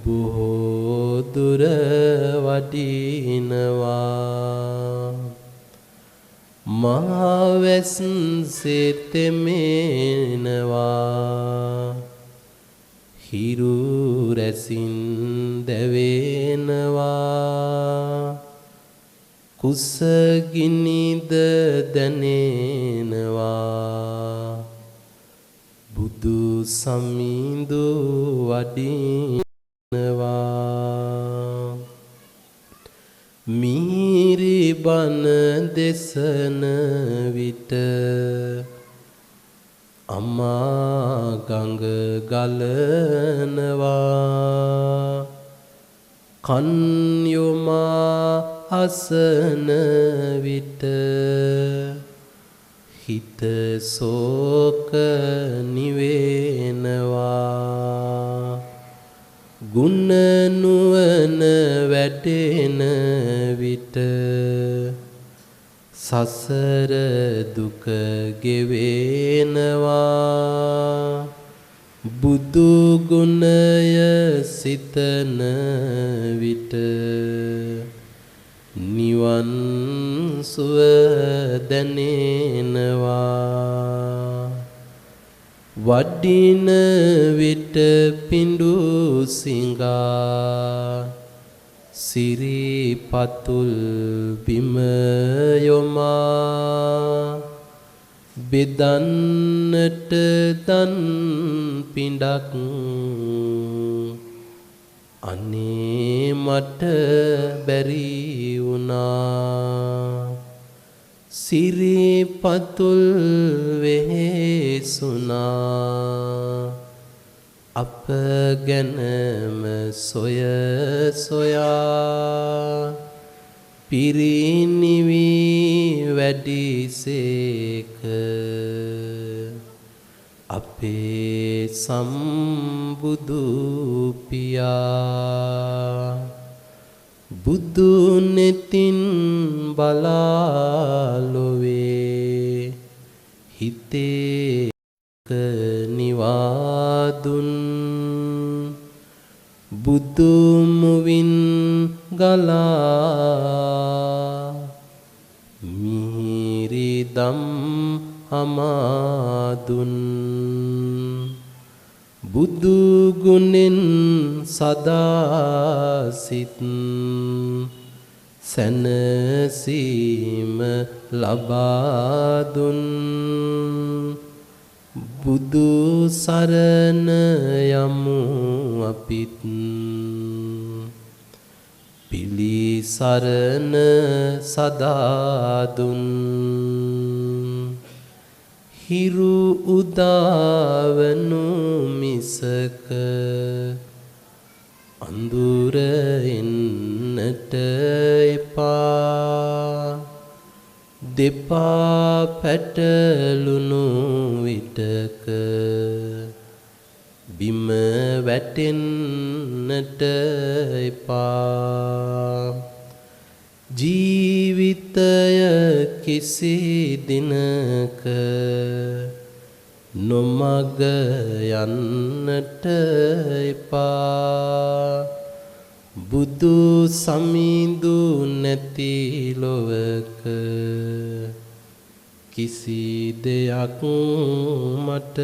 බොහෝ දුර වඩිනවා මහවැස් සෙතෙමෙනවා හිරු රැසින් දැවෙනවා කුසගිනිද දැනෙනවා බුදු සමිඳු වඩිනවා මීරි බණ දෙසන විට අමා ගඟ ගලනවා කන් යොමා අසන විට හිත සෝක නිවෙනවා ගුණ නුවණ වැටෙන විට සසර දුක ගෙවෙනවා බුදු ගුණය සිතන විට නිවන් සුව දැනෙනවා වඩින විට පිඬු සිඟා සිරිපතුල් බිම යොමා බෙදන්නට දන් පිඬක් අනේ මට බැරි වුණා සිරිපතුල් වෙහෙසුනා අප ගැනම සොය සොයා පිරිනිවි වැඩිසේක අපේ සම්බුදු පියා බුදු නෙතින් බලාලොවේ හිතේ නිවාදුන් බුදු මුවින් ගලා මිහිරිදම් අමාදුන් බුදු ගුණෙන් සදා සිත් සැනසීම ලබා දුන් බුදු සරණ යමු අපිත් පිළිසරණ සදා දුන් හිරු උදාවනු මිසක අඳුර එන්නට එපා දෙපා පැටලුණු විටක බිම වැටෙන්නට එපා ජීවිතය කිසි දිනක නොමග යන්නට එපා බුදු සමිඳු නැති ලොවක කිසි දෙයක් මට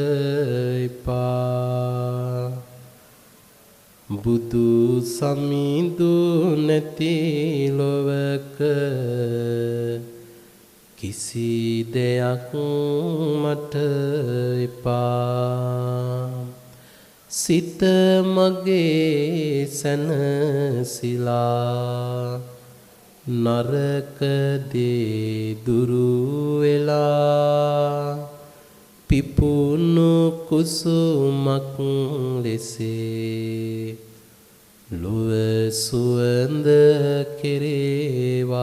එපා බුදු සමිඳු නැති ලොවක කිසි දෙයක් මට එපා සිත මගේ සැනසිලා නරක දේ දුරු වෙලා පිපුණු කුසුමක් ලෙසේ ලොව සුවඳ කෙරේවා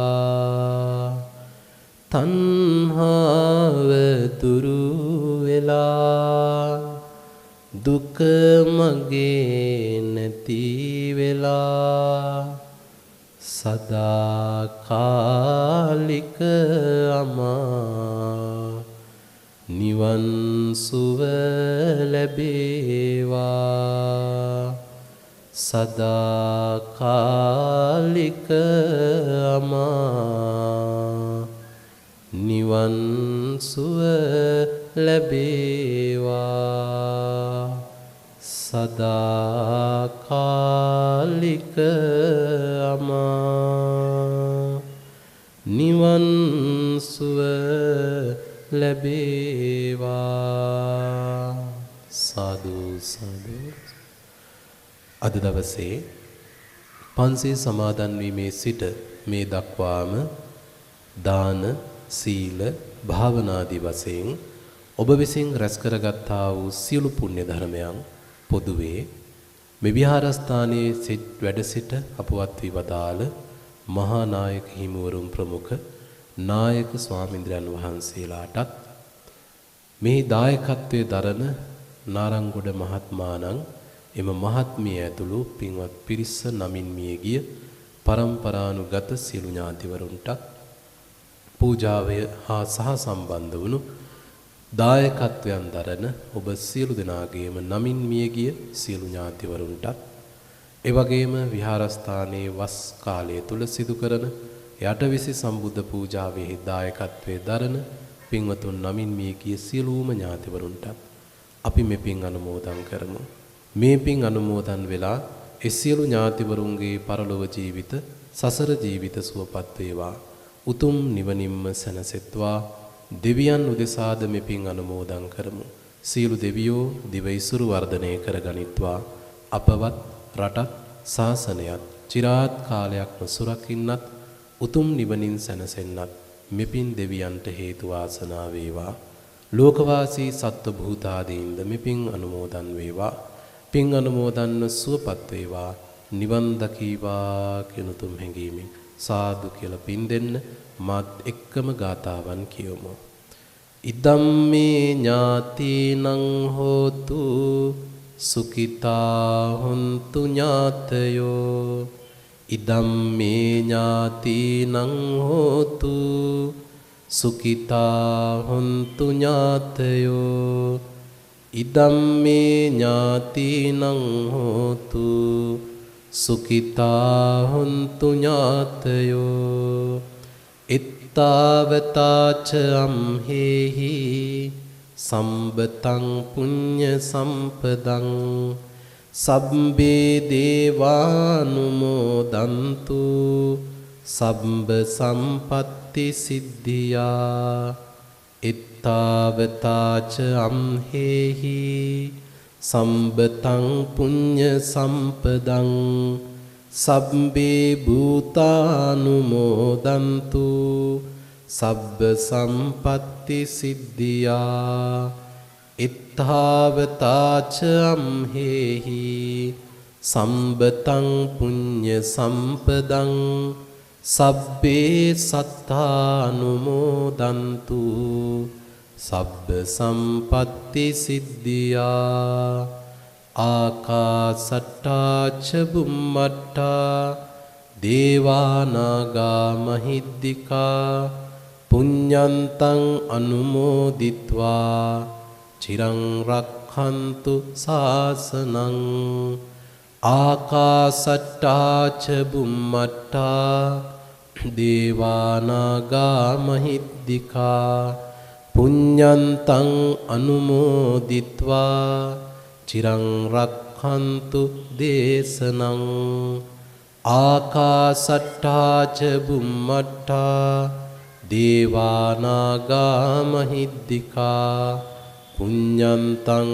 තණ්හාව දුරු වෙලා දුක මගේ නැති වෙලා සදාකාලික අමා නිවන් සුව ලැබේවා සදාකාලික අමා නිවන් සුව ලැබේවා සදාකාලික අමා නිවන් සුව ලැබේවා සාදු සාදු අද දවසේ පන්සිල් සමාදන් වීමේ සිට මේ දක්වාම දාන සීල භාවනාදී වශයෙන් ඔබ විසින් රැස් කරගත්තා වූ සියලු පුණ්‍ය ධර්මයන් පොදුවේ මේ විහාරස්ථානයේ සිට වැඩ සිට අපවත් වී වදාළ මහා නායක හිමිවරුන් ප්‍රමුඛ නායක ස්වාමීන්ද්‍රයන් වහන්සේලාටත් මේ දායකත්වයේ දරන නාරංගොඩ මහත්මාණන් එම මහත්මිය ඇතුළු පින්වත් පිරිස නමින් මිය ගිය පරම්පරානුගත සියලු ඥාතිවරුන්ටත් පූජාවය හා සහ සම්බන්ධ වුණු දායකත්වයන් දරන ඔබ සියලු දෙනාගේම නමින් මියගිය සියලු ඥාතිවරුන්ටත් එවැගේම විහාරස්ථානයේ වස් කාලය තුල සිදු කරන යටවිසි සම්බුද්ධ පූජාවේ දායකත්වයේ දරන පින්වතුන් නමින් මියගිය සියලුම ඥාතිවරුන්ටත් අපි මේ පින් අනුමෝදන් කරමු. මේ පින් අනුමෝදන් වෙලා ඒ සියලු ඥාතිවරුන්ගේ පරලොව ජීවිත සසර ජීවිත සුවපත් වේවා. උතුම් නිවනින්ම සැනසෙත්වා. දෙවියන් උදෙසාද මේ පින් අනුමෝදන් කරමු. සියලු දෙවියෝ දිවයිසුරු වර්ධනය කරගනිත්වා. අපවත් රටත් ශාසනයත් চিරාත් කාලයක්ම සුරකින්නත් උතුම් නිවනින් සැනසෙන්නත් මෙපින් දෙවියන්ට හේතු වාසනා වේවා. ලෝකවාසී සත්ව භූතාදීන්ද මෙපින් අනුමෝදන් වේවා. පින් අනුමෝදන්ව සුවපත් වේවා. නිවන් දකීවා කියන උතුම් හැඟීමෙන් සාදු කියලා පින් දෙන්න. මාත් එක්කම ගාතාවන් කියමු. ඉදම්මේ ඥාතිනං හෝතු සුඛිතා හොන්තු ඥාතයෝ. ඉදම්මේ ඥාතිනං හෝතු සුඛිතා හොන්තු ඥාතයෝ. ඉදම්මේ ඥාතිනං හෝතු සුඛිතා හොන්තු ඥාතයෝ. ඉත්තාවතාච අම්හෙහි සම්බතං පුඤ්ඤ සම්පදං සබ්බේ දේවානුමෝදන්තු සබ්බ සම්පත්ති සිද්ධියා. ඉත්තාවතාච අම්හෙහි සම්බතං පුඤ්ඤ සම්පදං සබ්බේ භූතානුමෝදන්තු සබ්බ සම්පත්ති සිද්ධියා. ඉත්තාවතාච අම්හෙහි සම්බතං පුඤ්ඤ සම්පදං සබ්බේ සත්තානුමෝදන්තු සබ්බ සම්පත්ති සිද්ධියා. ආකාසට්ටා ච බුම්මට්ටා දේවානාගා මහිද්దికා පුඤ්ඤන්තං අනුමෝදිත්වා චිරං රක්ඛන්තු ශාසනං. ආකාසට්ටා ච බුම්මට්ටා දේවානාගා මහිද්దికා පුඤ්ඤන්තං අනුමෝදිත්වා චිරං රක්ඛන්තු දේශනං. ආකාසට්ටා ච බුම්මට්ටා දේවානාගා මහිද්దికා පුඤ්ඤන්තං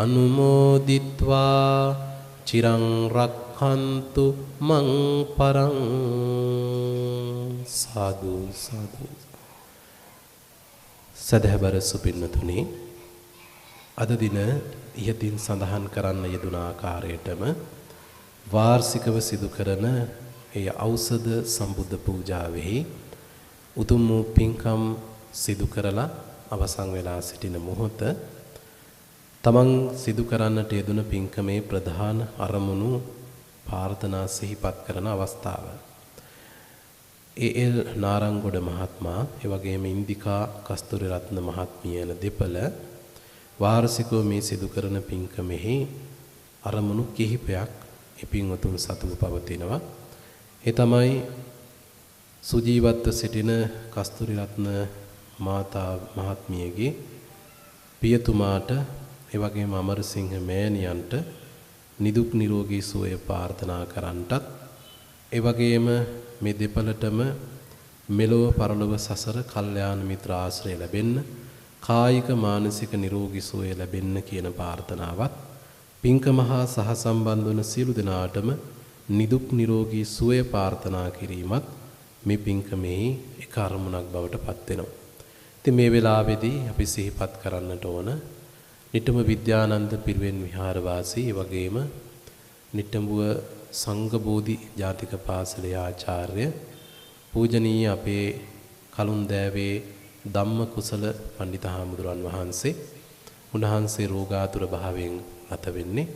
අනුමෝදිත්වා චිරං රක්ඛන්තු මං පරං. සාදු සාදු. සදහබර සුපින්නතුනි, අද දින ඉහතින් සඳහන් කරන්න යෙදුන ආකාරයටම වාර්ෂිකව සිදු කරන ඒ ඖෂධ සම්බුද්ධ පූජාවෙහි උතුම් වූ පින්කම් සිදු කරලා අවසන් වෙලා සිටින මොහොත තමන් සිදු කරන්නට යෙදුන පින්කමේ ප්‍රධාන අරමුණු ප්‍රාර්ථනා සිහිපත් කරන අවස්ථාව. ඒ.එල්. නාරංගොඩ මහත්මයා, ඒ වගේම ඉන්දිකා කස්තුරි රත්න මහත්මිය යන දෙපළ වාර්ෂිකව මේ සිදු කරන පින්කමෙහි අරමුණු කිහිපයක් ඒ පින්වතුන් සතුව පවතිනවා. ඒ තමයි සුජීවත්ව සිටින කස්තුරි රත්න මාතා මහත්මියගේ පියතුමාට, ඒ වගේම අමරසිංහ මෑණියන්ට නිදුක් නිරෝගී සුවය ප්‍රාර්ථනා කරන්නටත්, ඒ වගේම මේ දෙපළටම මෙලොව පරලොව සසර කල්යාණ මිත්‍ර ආශ්‍රය ලැබෙන්න, කායික මානසික නිරෝගී සුවය ලැබෙන්න කියන ප්‍රාර්ථනාවත්, පින්කම හා සහසම්බන්ධ වන සියලු දෙනාටම නිදුක් නිරෝගී සුවය ප්‍රාර්ථනා කිරීමත් මේ පින්කමේ එක අරමුණක් බවට පත් වෙනවා. ඉතින් මේ වෙලාවේදී අපි සිහිපත් කරන්නට ඕන නිට්ටඹ විද්‍යානන්ද පිරිවෙන් විහාර වාසී, ඒ වගේම නිට්ටඹුව සංඝ බෝධි ජාතික පාසලේ ආචාර්ය පූජනීය අපේ කලුන්දෑවේ ධම්ම කුසල පණ්ඩිතහාමුදුරන් වහන්සේ, උන්වහන්සේ රෝගාතුර භාවයෙන් ගත වෙන්නේ.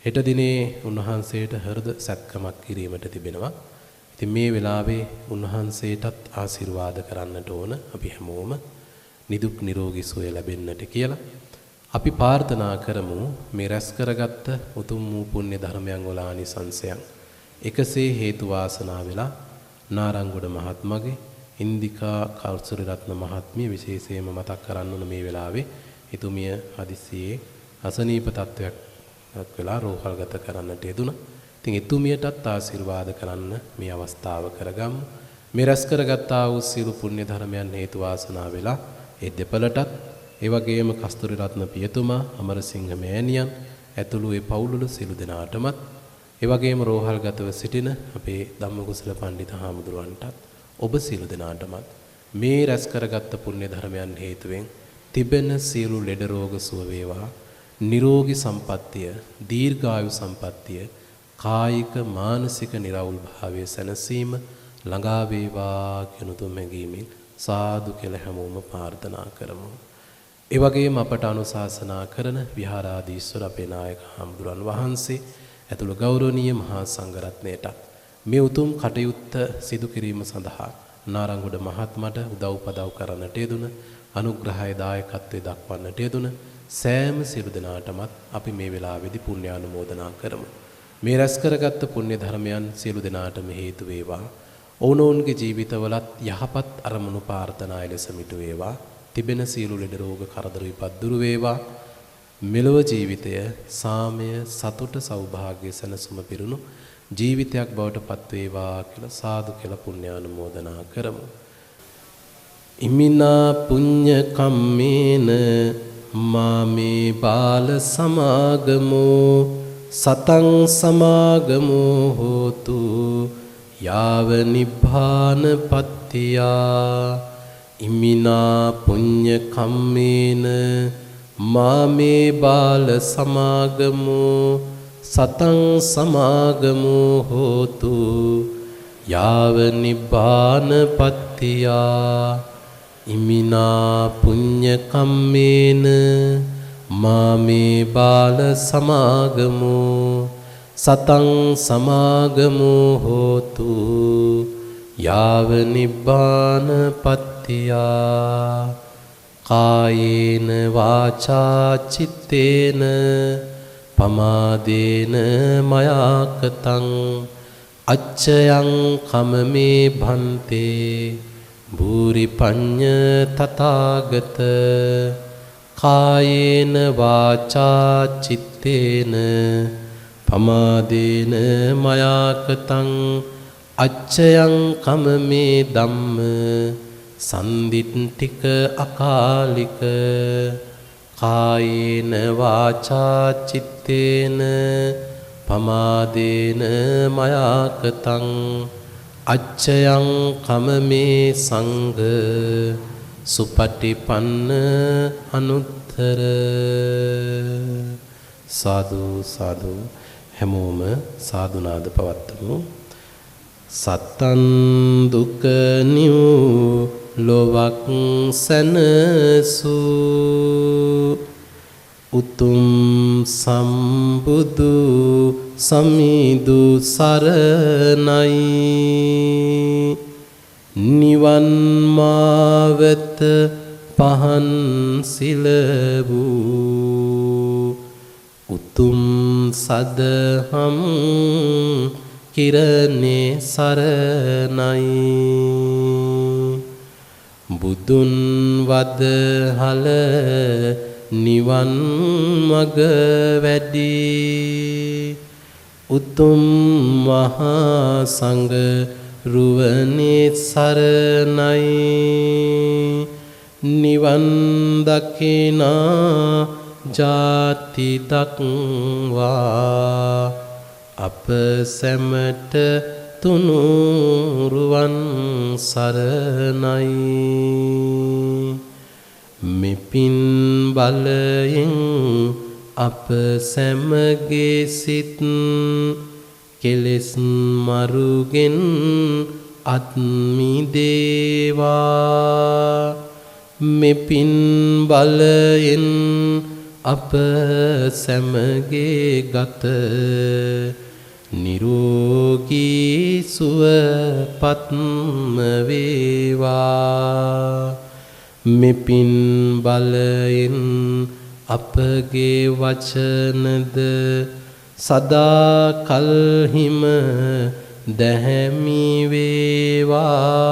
හෙට දිනේ උන්වහන්සේට හෘද සැත්කමක් කිරීමට තිබෙනවා. ඉතින් මේ වෙලාවේ උන්වහන්සේටත් ආශිර්වාද කරන්නට ඕන අපි හැමෝම නිදුක් නිරෝගී සුවය ලැබෙන්නට කියලා. අපි ප්‍රාර්ථනා කරමු මේ රැස් කරගත්ත උතුම් වූ පුණ්‍ය ධර්මයන් වල ආනිසංසයන් එකසේ හේතු වාසනා වෙලා නාරංගොඩ මහත්මගේ, ඉන්දිකා කල්සුරි රත්න මහත්මිය විශේෂයෙන්ම මතක් කරන්න ඕන මේ වෙලාවේ එතුමිය හදිස්සියේ අසනීප තත්වයක් වෙලා රෝහල්ගත කරන්නට යෙදුණා. ඉතින් එතුමියටත් ආශිර්වාද කරන්න මේ අවස්ථාව කරගමු. මේ රැස් කරගත්තා වූ සියලු පුණ්‍ය ධර්මයන් හේතු වාසනා වෙලා ඒ දෙපළටත්, ඒ වගේම කස්තුරි රත්න පියතුමා, අමරසිංහ මෑණියන් ඇතුළු ඒ පවුල්වල සියලු දෙනාටමත්, ඒ වගේම රෝහල්ගතව සිටින අපේ ධම්මකුසල පණ්ඩිතහාමුදුරන්ටත්, ඔබ සියලු දෙනාටමත් මේ රැස් කරගත්ත පුණ්‍ය ධර්මයන් හේතුවෙන් තිබෙන සියලු ලෙඩ රෝග සුව වේවා, නිරෝගී සම්පත්තිය, දීර්ඝායු සම්පත්තිය, කායික මානසික නිරවුල් භාවයේ සැනසීම ළඟා වේවා කියන උතුම් හැඟීමෙන් සාදු කියලා හැමෝම ප්‍රාර්ථනා කරමු. ඒ වගේම අපට අනුශාසනා කරන විහාරාධීශ්වර අපේ නායක හාමුදුරන් වහන්සේ ඇතුළු ගෞරවනීය මහා සංඝරත්නයට මේ උතුම් කටයුත්ත සිදු කිරීම සඳහා නාරංගොඩ මහත්මට උදව් උපදව් කරන්නට යෙදුන අනුග්‍රහය දායකත්වයේ දක්වන්නට යෙදුන සෑම සියලු දෙනාටමත් අපි මේ වෙලාවේදී පුණ්‍යානුමෝදනා කරමු. මේ රැස් කරගත් පුණ්‍ය ධර්මයන් සියලු දෙනාටම හේතු වේවා. ඔවුනොවුන්ගේ ජීවිතවලත් යහපත් අරමුණු ප්‍රාර්ථනා ලෙස මිටු වේවා. තිබෙන සියලු ලෙඩ රෝග කරදර විපත් දුරු වේවා. මෙලොව ජීවිතය සාමය සතුට සෞභාග්‍ය සැනසුම පිරුණු ජීවිතයක් බවට පත් වේවා කියලා සාදු කියලා පුණ්‍යානුමෝදනා කරමු. ඉමිනා පුඤ්ඤ කම්මේන මාමේ බාල සමාගමෝ සතං සමාගමෝ හෝතු යාව නිබ්බාන පත්තියා. ඉමිනා පුඤ්ඤ කම්මේන මාමේ බාල සමාගමෝ සතං සමාගමෝ හෝතු යාව නිබ්බාන පත්තියා. ඉමිනා පුඤ්ඤ කම්මේන මාමේ බාල සමාගමෝ සතං සමාගමෝ හෝතු යාව නිබ්බාන පත්තියා. කායේන වාචා චිත්තේන පමාදේන මයාකතං අච්චයං කමමේ භන්තේ භූරි පඤ්ඤ තථාගත. කායේන වාචා චිත්තේන පමාදේන මයාකතං අච්චයං කමමේ ධම්ම සන්දිට්ඨික අකාලික. කායේන වාචා චිත්තේන පමාදේන මයාකතං අච්චයං කමමේ සංඝ සුපටිපන්න අනුත්තර. සාදු සාදු හැමෝම සාදුනාද පවත්වමු. සත්තං දුක නිව් ලොවක් සැනසු උතුම් සම්බුදු සමිදු සරණයි. නිවන් මාවත පහන් සිලවූ උතුම් සදහම් කිරණේ සරණයි. බුදුන් වදහල නිවන් මග වැඩි උතුම් මහා සංඝ රුවනේ සරණයි. නිවන් දකිනා ජාති දක්වා අප සැමට තුනුරුවන් සරණයි. මෙපින් බලයෙන් අප සැමගේ සිත් කෙලෙස් මරුගෙන් අත් මිදේවා. මෙපින් බලයෙන් අප සැමගේ ගත නිරෝගී සුවපත්ම වේවා. මෙපින් බලයෙන් අපගේ වචනද සදා කල්හිම දැහැමි වේවා.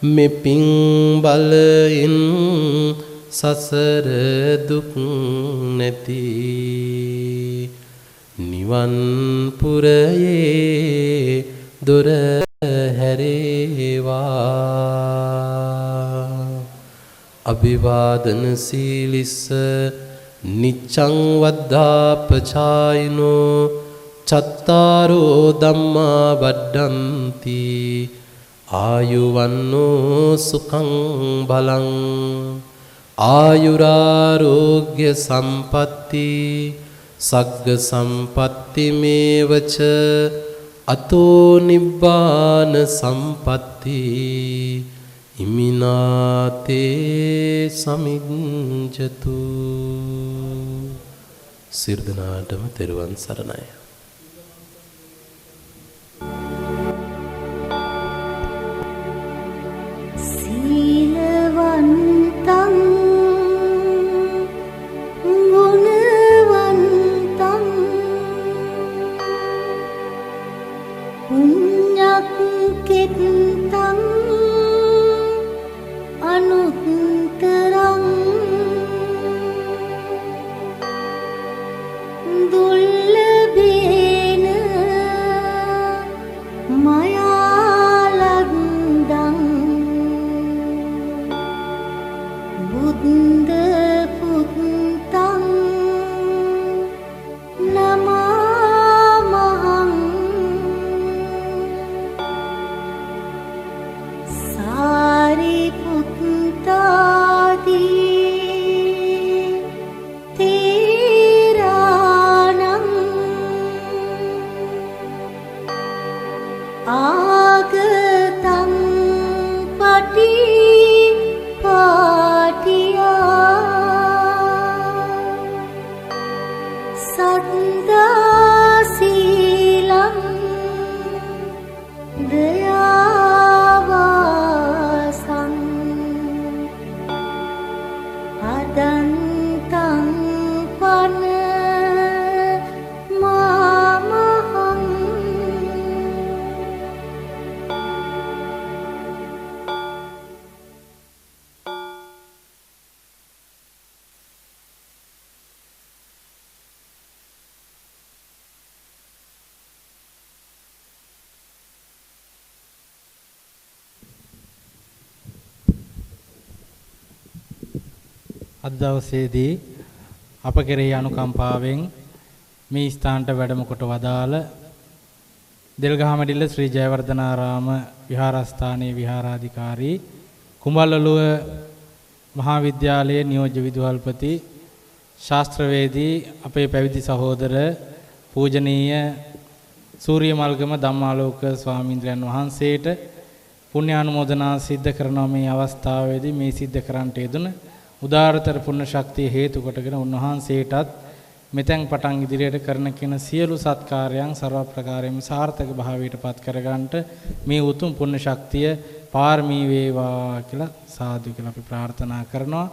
මෙපින් බලයෙන් සසර දුක් නැති නිවන් පුරයේ දොර හැරේවා. අභිවාදන සීලිස්ස නිච්ඡං වද්ධාපචායිනෝ චත්තාරෝ ධම්මා වඩ්ඩಂತಿ ආයුවන්නෝ සුඛං බලං ආයුරාරෝග්‍ය සම්පatti සග්ග සම්පatti මේවච අතෝ නිබ්බාන සම්පatti ඉමිනාතේ සමිඤ්ජතු. සිර්දනාටම තෙරුවන් සරණයි. සීලවන්තං ගුණවන්තං පුඤ්ඤක්ඛෙත්තං අනුත්තරං දුර්ලභේන මයා ලද්දං බුද්ධ පුත්තං නමාමහං සාරිපුත්තාදී තේරාණං ආගතං පටිපාටියා සද්දාසීලං දයාවාසං අදන්තං පන මාමහං. අද දවසේදී අප කෙරෙහි අනුකම්පාවෙන් මේ ස්ථානට වැඩම කොට වදාළ දෙල්ගහමඩිල්ල ශ්‍රී ජයවර්ධනාරාම විහාරස්ථානයේ විහාරාධිකාරී කුඹල්ලලුව මහා විද්‍යාලයේ නියෝජ්‍ය විදුහල්පති ශාස්ත්‍රවේදී අපේ පැවිදි සහෝදර පූජනීය සූරියමල්ගම ධම්මාලෝක ස්වාමීන්ද්‍රයන් වහන්සේට පුණ්‍යානුමෝදනා සිද්ධ කරන මේ අවස්ථාවේදී මේ සිද්ධ කරන්නට යෙදුන උදාරතර පුණ්‍ය ශක්තිය හේතු කොටගෙන උන්වහන්සේටත් මෙතෙන් පටන් ඉදිරියට කරන කින සියලු සත්කාරයන් ਸਰව ප්‍රකාරයෙන්ම සාර්ථක භාවයට පත් කරගන්නට මේ උතුම් පුණ්‍ය ශක්තිය පාරමී වේවා කියලා සාදු කියලා අපි ප්‍රාර්ථනා කරනවා.